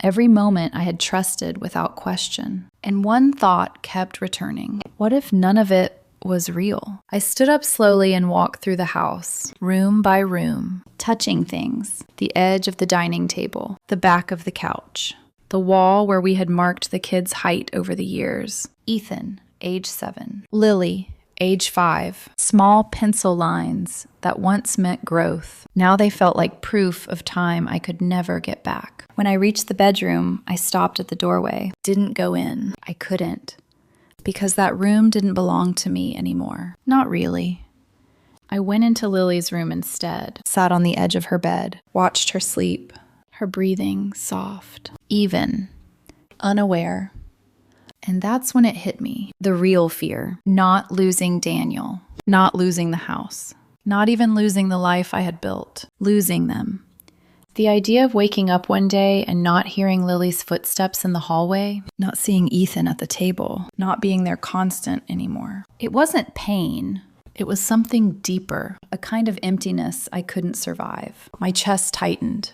every moment I had trusted without question. And one thought kept returning. What if none of it was real. I stood up slowly and walked through the house, room by room, touching things. The edge of the dining table, the back of the couch, the wall where we had marked the kids' height over the years. Ethan, age 7. Lily, age 5. Small pencil lines that once meant growth. Now they felt like proof of time I could never get back. When I reached the bedroom, I stopped at the doorway. Didn't go in. I couldn't. Because that room didn't belong to me anymore. Not really. I went into Lily's room instead, sat on the edge of her bed, watched her sleep, her breathing soft, even, unaware. And that's when it hit me, the real fear, not losing Daniel, not losing the house, not even losing the life I had built, losing them. The idea of waking up one day and not hearing Lily's footsteps in the hallway, not seeing Ethan at the table, not being their constant anymore. It wasn't pain. It was something deeper, a kind of emptiness I couldn't survive. My chest tightened.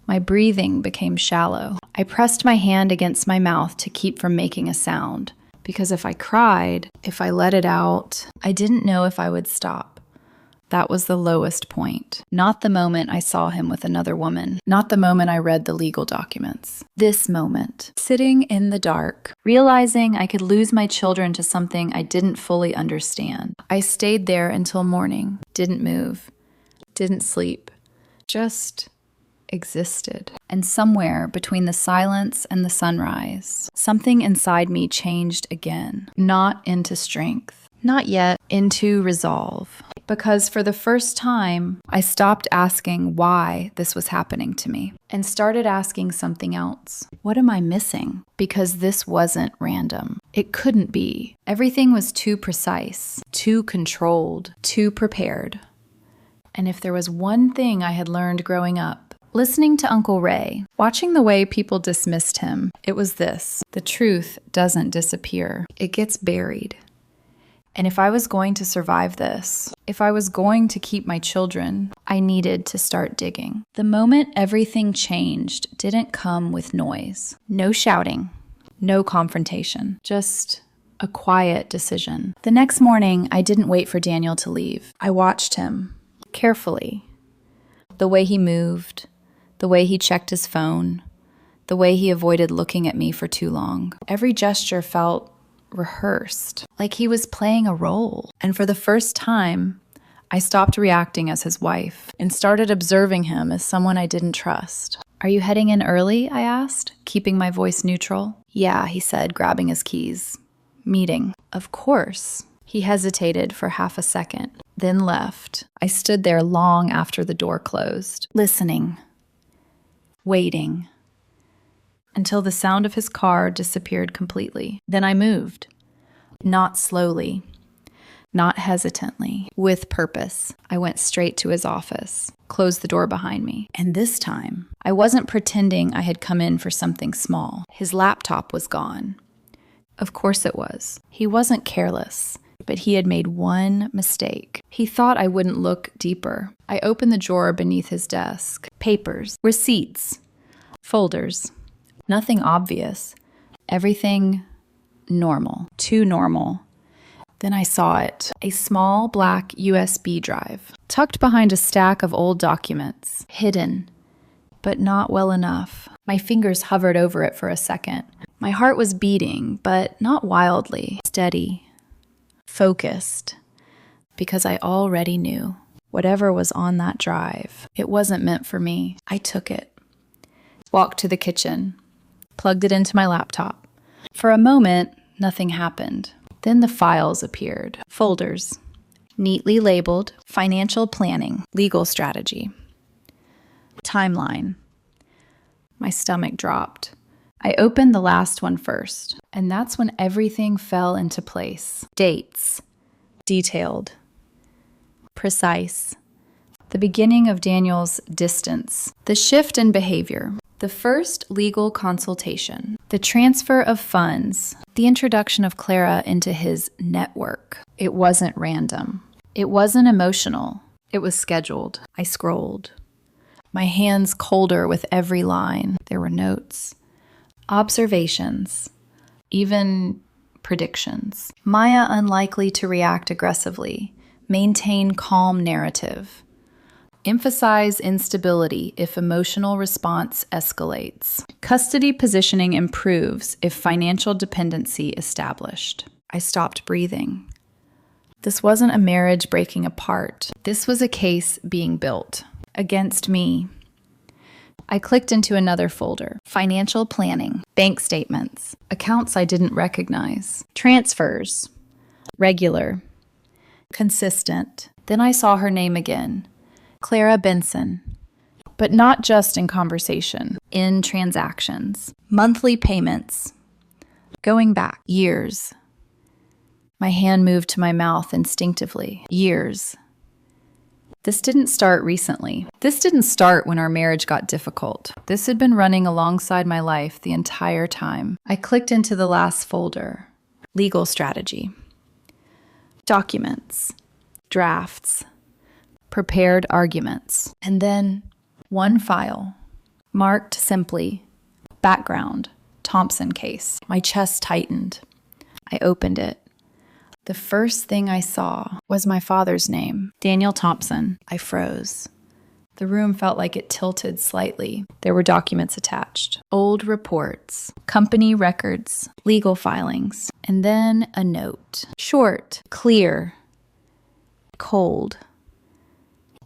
My breathing became shallow. I pressed my hand against my mouth to keep from making a sound, because if I cried, if I let it out, I didn't know if I would stop. That was the lowest point. Not the moment I saw him with another woman. Not the moment I read the legal documents. This moment, sitting in the dark, realizing I could lose my children to something I didn't fully understand. I stayed there until morning, didn't move, didn't sleep, just existed. And somewhere between the silence and the sunrise, something inside me changed again. Not into strength. Not yet into resolve. Because for the first time, I stopped asking why this was happening to me and started asking something else. What am I missing? Because this wasn't random. It couldn't be. Everything was too precise, too controlled, too prepared. And if there was one thing I had learned growing up, listening to Uncle Ray, watching the way people dismissed him, it was this: the truth doesn't disappear. It gets buried. And if I was going to survive this, if I was going to keep my children, I needed to start digging. The moment everything changed didn't come with noise. No shouting, no confrontation, just a quiet decision. The next morning, I didn't wait for Daniel to leave. I watched him carefully. The way he moved, the way he checked his phone, the way he avoided looking at me for too long. Every gesture felt rehearsed, like he was playing a role. And for the first time, I stopped reacting as his wife and started observing him as someone I didn't trust. "Are you heading in early?" I asked, keeping my voice neutral. "Yeah," he said, grabbing his keys. "Meeting." "Of course." He hesitated for half a second, then left. I stood there long after the door closed, listening, waiting, until the sound of his car disappeared completely. Then I moved. Not slowly, not hesitantly, with purpose. I went straight to his office, closed the door behind me. And this time, I wasn't pretending I had come in for something small. His laptop was gone. Of course it was. He wasn't careless, but he had made one mistake. He thought I wouldn't look deeper. I opened the drawer beneath his desk. Papers, receipts, folders. Nothing obvious. Everything normal. Too normal. Then I saw it. A small black USB drive, tucked behind a stack of old documents. Hidden, but not well enough. My fingers hovered over it for a second. My heart was beating, but not wildly. Steady. Focused. Because I already knew. Whatever was on that drive, it wasn't meant for me. I took it. Walked to the kitchen. Plugged it into my laptop. For a moment, nothing happened. Then the files appeared. Folders. Neatly labeled financial planning, legal strategy. Timeline. My stomach dropped. I opened the last one first, and that's when everything fell into place. Dates. Detailed. Precise. The beginning of Daniel's distance. The shift in behavior. The first legal consultation, the transfer of funds, the introduction of Clara into his network. It wasn't random. It wasn't emotional. It was scheduled. I scrolled. My hands colder with every line. There were notes, observations, even predictions. Maya unlikely to react aggressively. Maintain calm narrative. Emphasize instability if emotional response escalates. Custody positioning improves if financial dependency established. I stopped breathing. This wasn't a marriage breaking apart. This was a case being built against me. I clicked into another folder. Financial planning, bank statements, accounts I didn't recognize, transfers, regular, consistent. Then I saw her name again, Clara Benson. But not just in conversation, in transactions, monthly payments, going back years. My hand moved to my mouth instinctively. Years. This didn't start recently. This didn't start when our marriage got difficult. This had been running alongside my life the entire time. I clicked into the last folder. Legal strategy. Documents. Drafts. Prepared arguments. And then one file. Marked simply, background, Thompson case. My chest tightened. I opened it. The first thing I saw was my father's name, Daniel Thompson. I froze. The room felt like it tilted slightly. There were documents attached. Old reports, company records, legal filings, and then a note. Short, clear, cold.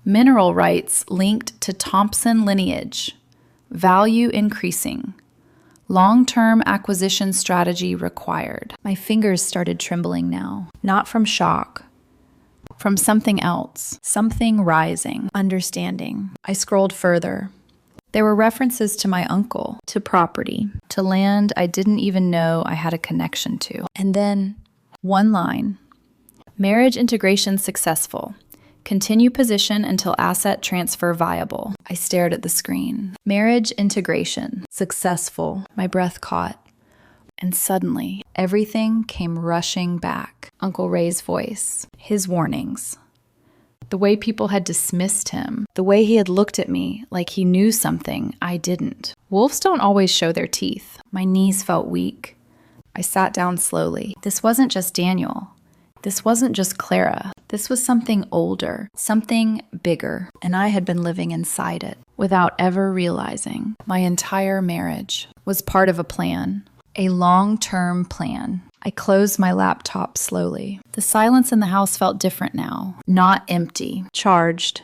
Mineral rights linked to Thompson lineage. Value increasing. Long-term acquisition strategy required. My fingers started trembling now, not from shock, from something else, something rising, understanding. I scrolled further. There were references to my uncle, to property, to land I didn't even know I had a connection to. And then one line. Marriage integration successful. Continue position until asset transfer viable. I stared at the screen. Marriage integration. Successful. My breath caught. And suddenly, everything came rushing back. Uncle Ray's voice. His warnings. The way people had dismissed him. The way he had looked at me like he knew something I didn't. Wolves don't always show their teeth. My knees felt weak. I sat down slowly. This wasn't just Daniel. This wasn't just Clara. This was something older, something bigger, and I had been living inside it without ever realizing. My entire marriage was part of a plan, a long-term plan. I closed my laptop slowly. The silence in the house felt different now, not empty, charged.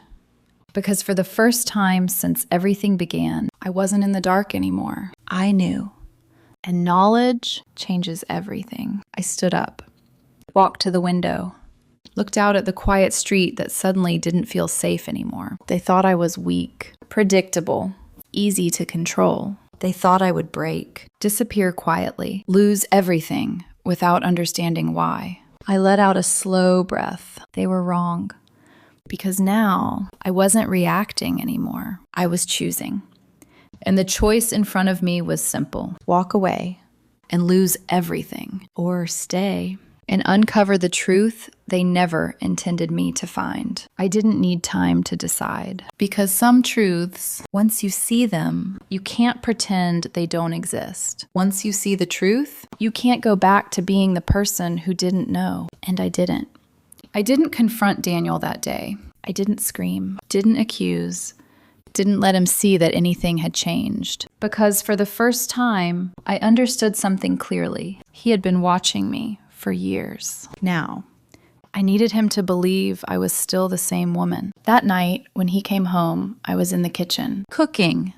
Because for the first time since everything began, I wasn't in the dark anymore. I knew. And knowledge changes everything. I stood up. Walked to the window, looked out at the quiet street that suddenly didn't feel safe anymore. They thought I was weak, predictable, easy to control. They thought I would break, disappear quietly, lose everything without understanding why. I let out a slow breath. They were wrong. Because now I wasn't reacting anymore. I was choosing. And the choice in front of me was simple. Walk away and lose everything, or stay and uncover the truth they never intended me to find. I didn't need time to decide. Because some truths, once you see them, you can't pretend they don't exist. Once you see the truth, you can't go back to being the person who didn't know. And I didn't. I didn't confront Daniel that day. I didn't scream, didn't accuse, didn't let him see that anything had changed. Because for the first time, I understood something clearly. He had been watching me for years. Now, I needed him to believe I was still the same woman. That night, when he came home, I was in the kitchen, cooking,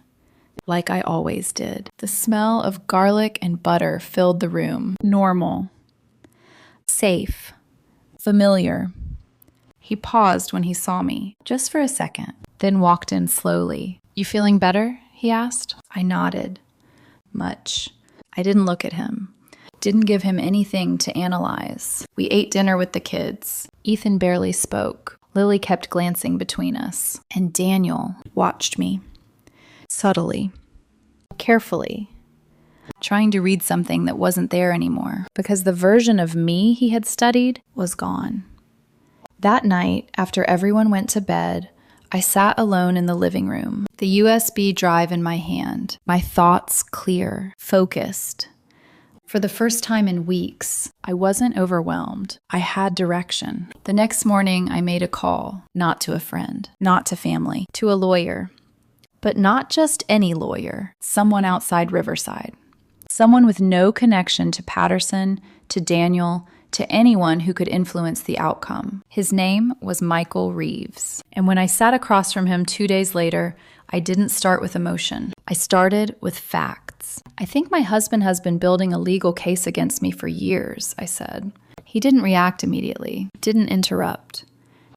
like I always did. The smell of garlic and butter filled the room. Normal. Safe. Familiar. He paused when he saw me, just for a second, then walked in slowly. "You feeling better?" he asked. I nodded. Much. I didn't look at him. Didn't give him anything to analyze. We ate dinner with the kids. Ethan barely spoke. Lily kept glancing between us. And Daniel watched me. Subtly. Carefully. Trying to read something that wasn't there anymore. Because the version of me he had studied was gone. That night, after everyone went to bed, I sat alone in the living room. The USB drive in my hand. My thoughts clear. Focused. For the first time in weeks, I wasn't overwhelmed. I had direction. The next morning, I made a call, not to a friend, not to family, to a lawyer. But not just any lawyer, someone outside Riverside. Someone with no connection to Patterson, to Daniel, to anyone who could influence the outcome. His name was Michael Reeves. And when I sat across from him 2 days later, I didn't start with emotion. I started with facts. I think my husband has been building a legal case against me for years, I said. He didn't react immediately, didn't interrupt,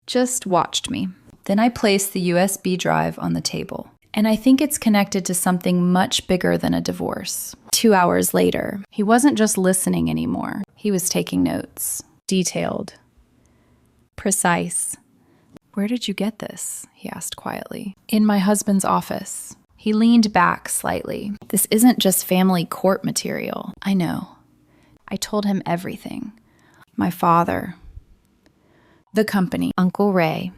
just watched me. Then I placed the USB drive on the table. And I think it's connected to something much bigger than a divorce. 2 hours later, he wasn't just listening anymore. He was taking notes. Detailed. Precise. "Where did you get this?" he asked quietly. "In my husband's office." He leaned back slightly. "This isn't just family court material." "I know." I told him everything. My father. The company. Uncle Ray.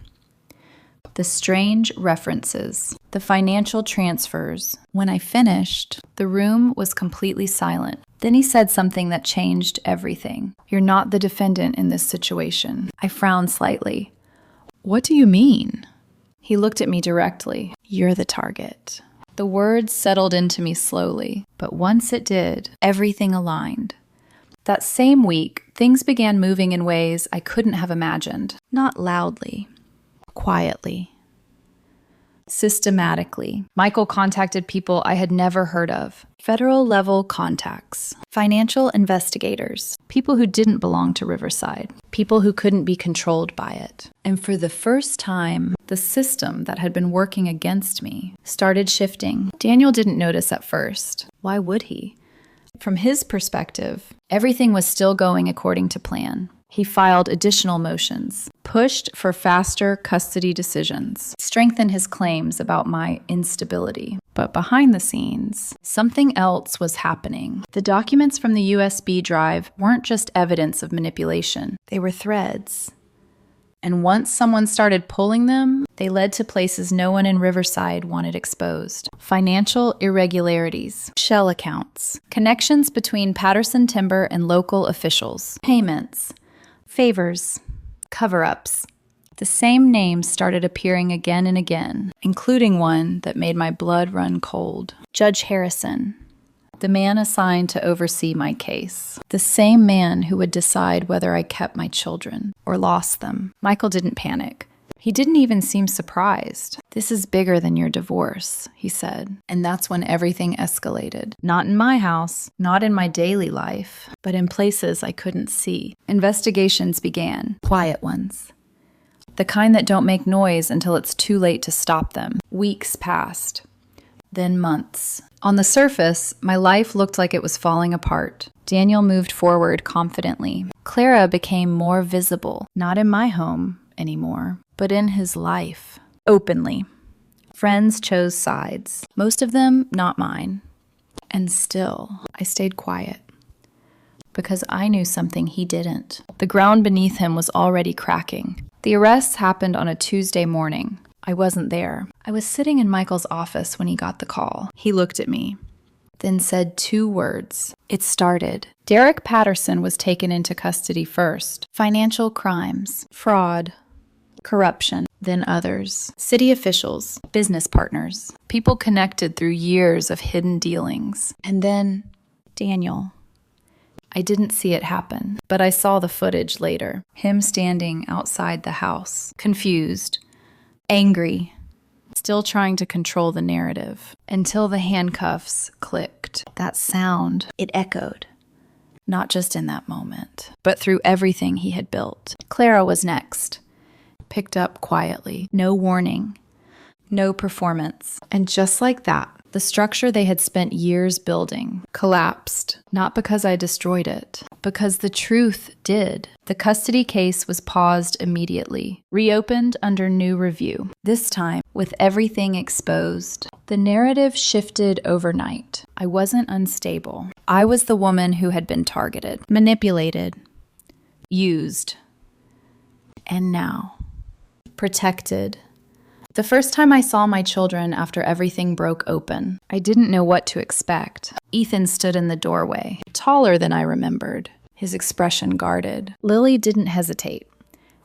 The strange references. The financial transfers. When I finished, the room was completely silent. Then he said something that changed everything. "You're not the defendant in this situation." I frowned slightly. "What do you mean?" He looked at me directly. "You're the target." The words settled into me slowly, but once it did, everything aligned. That same week, things began moving in ways I couldn't have imagined. Not loudly, quietly, systematically. Michael contacted people I had never heard of. Federal-level contacts, financial investigators, people who didn't belong to Riverside, people who couldn't be controlled by it. And for the first time, the system that had been working against me started shifting. Daniel didn't notice at first. Why would he? From his perspective, everything was still going according to plan. He filed additional motions, pushed for faster custody decisions, strengthened his claims about my instability. But behind the scenes, something else was happening. The documents from the USB drive weren't just evidence of manipulation. They were threads. And once someone started pulling them, they led to places no one in Riverside wanted exposed. Financial irregularities, shell accounts, connections between Patterson Timber and local officials, payments, favors, cover-ups. The same names started appearing again and again, including one that made my blood run cold. Judge Harrison, the man assigned to oversee my case. The same man who would decide whether I kept my children or lost them. Michael didn't panic. He didn't even seem surprised. "This is bigger than your divorce," he said. And that's when everything escalated. Not in my house, not in my daily life, but in places I couldn't see. Investigations began. Quiet ones. The kind that don't make noise until it's too late to stop them. Weeks passed. Then months. On the surface, my life looked like it was falling apart. Daniel moved forward confidently. Clara became more visible, not in my home anymore, but in his life, openly. Friends chose sides, most of them not mine. And still, I stayed quiet, because I knew something he didn't. The ground beneath him was already cracking. The arrests happened on a Tuesday morning. I wasn't there. I was sitting in Michael's office when he got the call. He looked at me, then said 2 words. It started. Derek Patterson was taken into custody first. Financial crimes, fraud, corruption, then others. City officials, business partners, people connected through years of hidden dealings. And then Daniel. I didn't see it happen, but I saw the footage later. Him standing outside the house, confused, angry, still trying to control the narrative, until the handcuffs clicked. That sound, it echoed. Not just in that moment, but through everything he had built. Clara was next. Picked up quietly. No warning. No performance. And just like that, the structure they had spent years building collapsed. Not because I destroyed it, because the truth did. The custody case was paused immediately, reopened under new review. This time, with everything exposed, the narrative shifted overnight. I wasn't unstable. I was the woman who had been targeted, manipulated, used, and now protected. The first time I saw my children after everything broke open, I didn't know what to expect. Ethan stood in the doorway, taller than I remembered, his expression guarded. Lily didn't hesitate.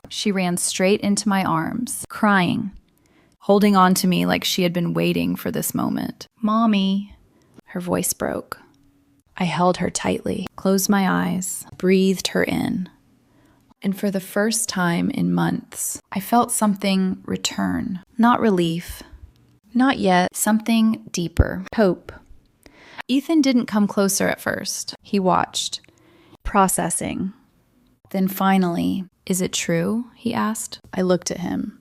She ran straight into my arms, crying, holding on to me like she had been waiting for this moment. "Mommy," her voice broke. I held her tightly, closed my eyes, breathed her in. And for the first time in months, I felt something return. Not relief, not yet, something deeper, hope. Ethan didn't come closer at first. He watched, processing. Then finally, "Is it true?" he asked. I looked at him.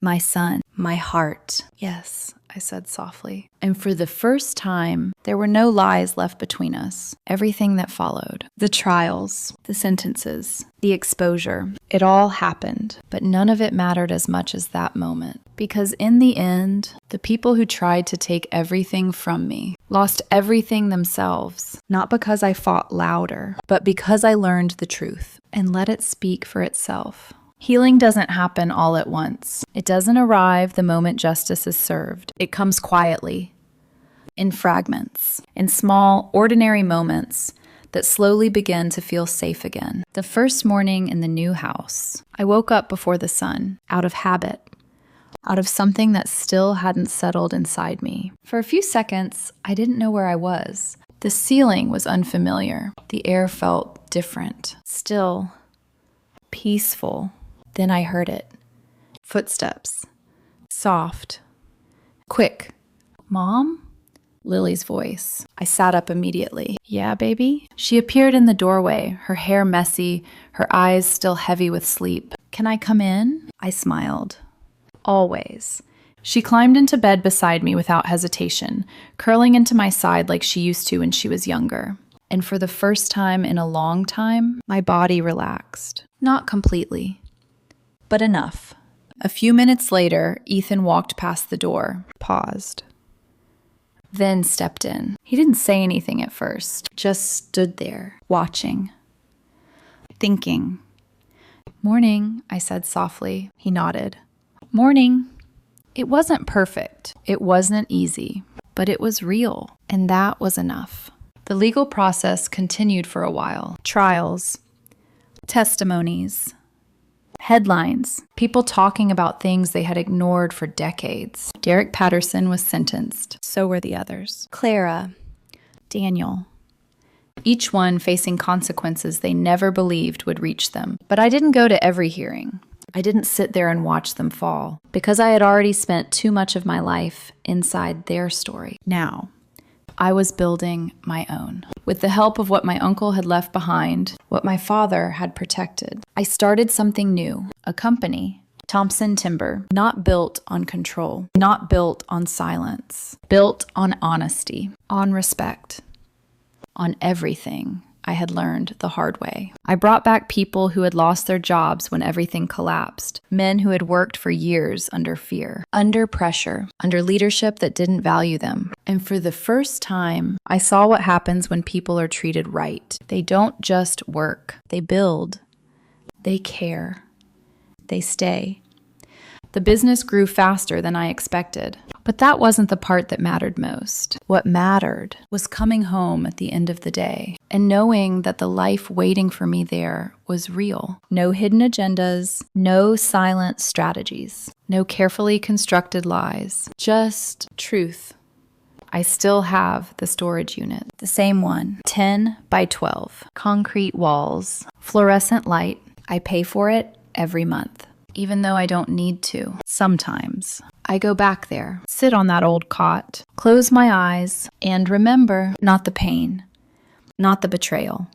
"My son, my heart." "Yes," I said softly. And for the first time, there were no lies left between us. Everything that followed, the trials, the sentences, the exposure, it all happened. But none of it mattered as much as that moment. Because in the end, the people who tried to take everything from me lost everything themselves. Not because I fought louder, but because I learned the truth and let it speak for itself. Healing doesn't happen all at once. It doesn't arrive the moment justice is served. It comes quietly, in fragments, in small, ordinary moments that slowly begin to feel safe again. The first morning in the new house, I woke up before the sun, out of habit, out of something that still hadn't settled inside me. For a few seconds, I didn't know where I was. The ceiling was unfamiliar. The air felt different, still, peaceful. Then I heard it. Footsteps. Soft. Quick. "Mom?" Lily's voice. I sat up immediately. "Yeah, baby?" She appeared in the doorway, her hair messy, her eyes still heavy with sleep. "Can I come in?" I smiled. Always. She climbed into bed beside me without hesitation, curling into my side like she used to when she was younger. And for the first time in a long time, my body relaxed. Not completely, but enough. A few minutes later, Ethan walked past the door, paused, then stepped in. He didn't say anything at first, just stood there, watching, thinking. "Morning," I said softly. He nodded. "Morning." It wasn't perfect. It wasn't easy, but it was real, and that was enough. The legal process continued for a while. Trials, testimonies, headlines, people talking about things they had ignored for decades. Derek Patterson was sentenced. So were the others. Clara, Daniel. Each one facing consequences they never believed would reach them. But I didn't go to every hearing. I didn't sit there and watch them fall, because I had already spent too much of my life inside their story. Now, I was building my own. With the help of what my uncle had left behind, what my father had protected, I started something new, a company, Thompson Timber, not built on control, not built on silence, built on honesty, on respect, on everything I had learned the hard way. I brought back people who had lost their jobs when everything collapsed, men who had worked for years under fear, under pressure, under leadership that didn't value them. And for the first time, I saw what happens when people are treated right. They don't just work, they build, they care, they stay. The business grew faster than I expected. But that wasn't the part that mattered most. What mattered was coming home at the end of the day and knowing that the life waiting for me there was real. No hidden agendas, no silent strategies, no carefully constructed lies, just truth. I still have the storage unit, the same one, 10 by 12, concrete walls, fluorescent light. I pay for it every month. Even though I don't need to. Sometimes I go back there, sit on that old cot, close my eyes, and remember not the pain, not the betrayal,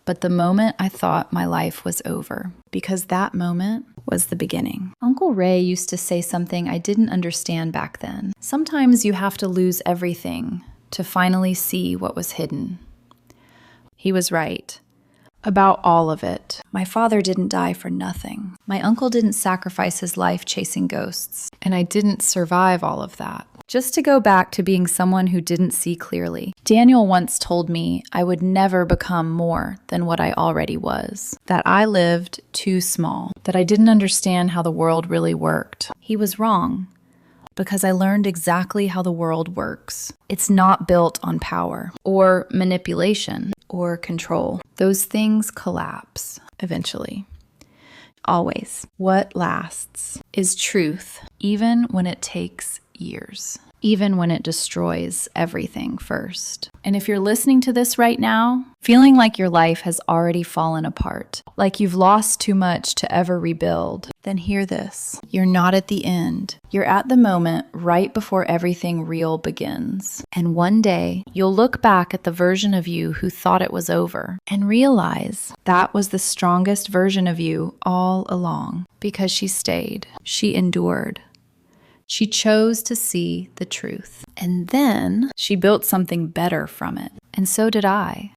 but the moment I thought my life was over, because that moment was the beginning. Uncle Ray used to say something I didn't understand back then. Sometimes you have to lose everything to finally see what was hidden. He was right. About all of it. My father didn't die for nothing. My uncle didn't sacrifice his life chasing ghosts. And I didn't survive all of that. Just to go back to being someone who didn't see clearly. Daniel once told me I would never become more than what I already was. That I lived too small. That I didn't understand how the world really worked. He was wrong. because I learned exactly how the world works. It's not built on power or manipulation or control. Those things collapse eventually. Always. What lasts is truth, even when it takes years, even when it destroys everything first. And if you're listening to this right now, feeling like your life has already fallen apart, like you've lost too much to ever rebuild, then hear this. You're not at the end. You're at the moment right before everything real begins. And one day, you'll look back at the version of you who thought it was over and realize that was the strongest version of you all along, because she stayed. She endured. She chose to see the truth. And then she built something better from it. And so did I.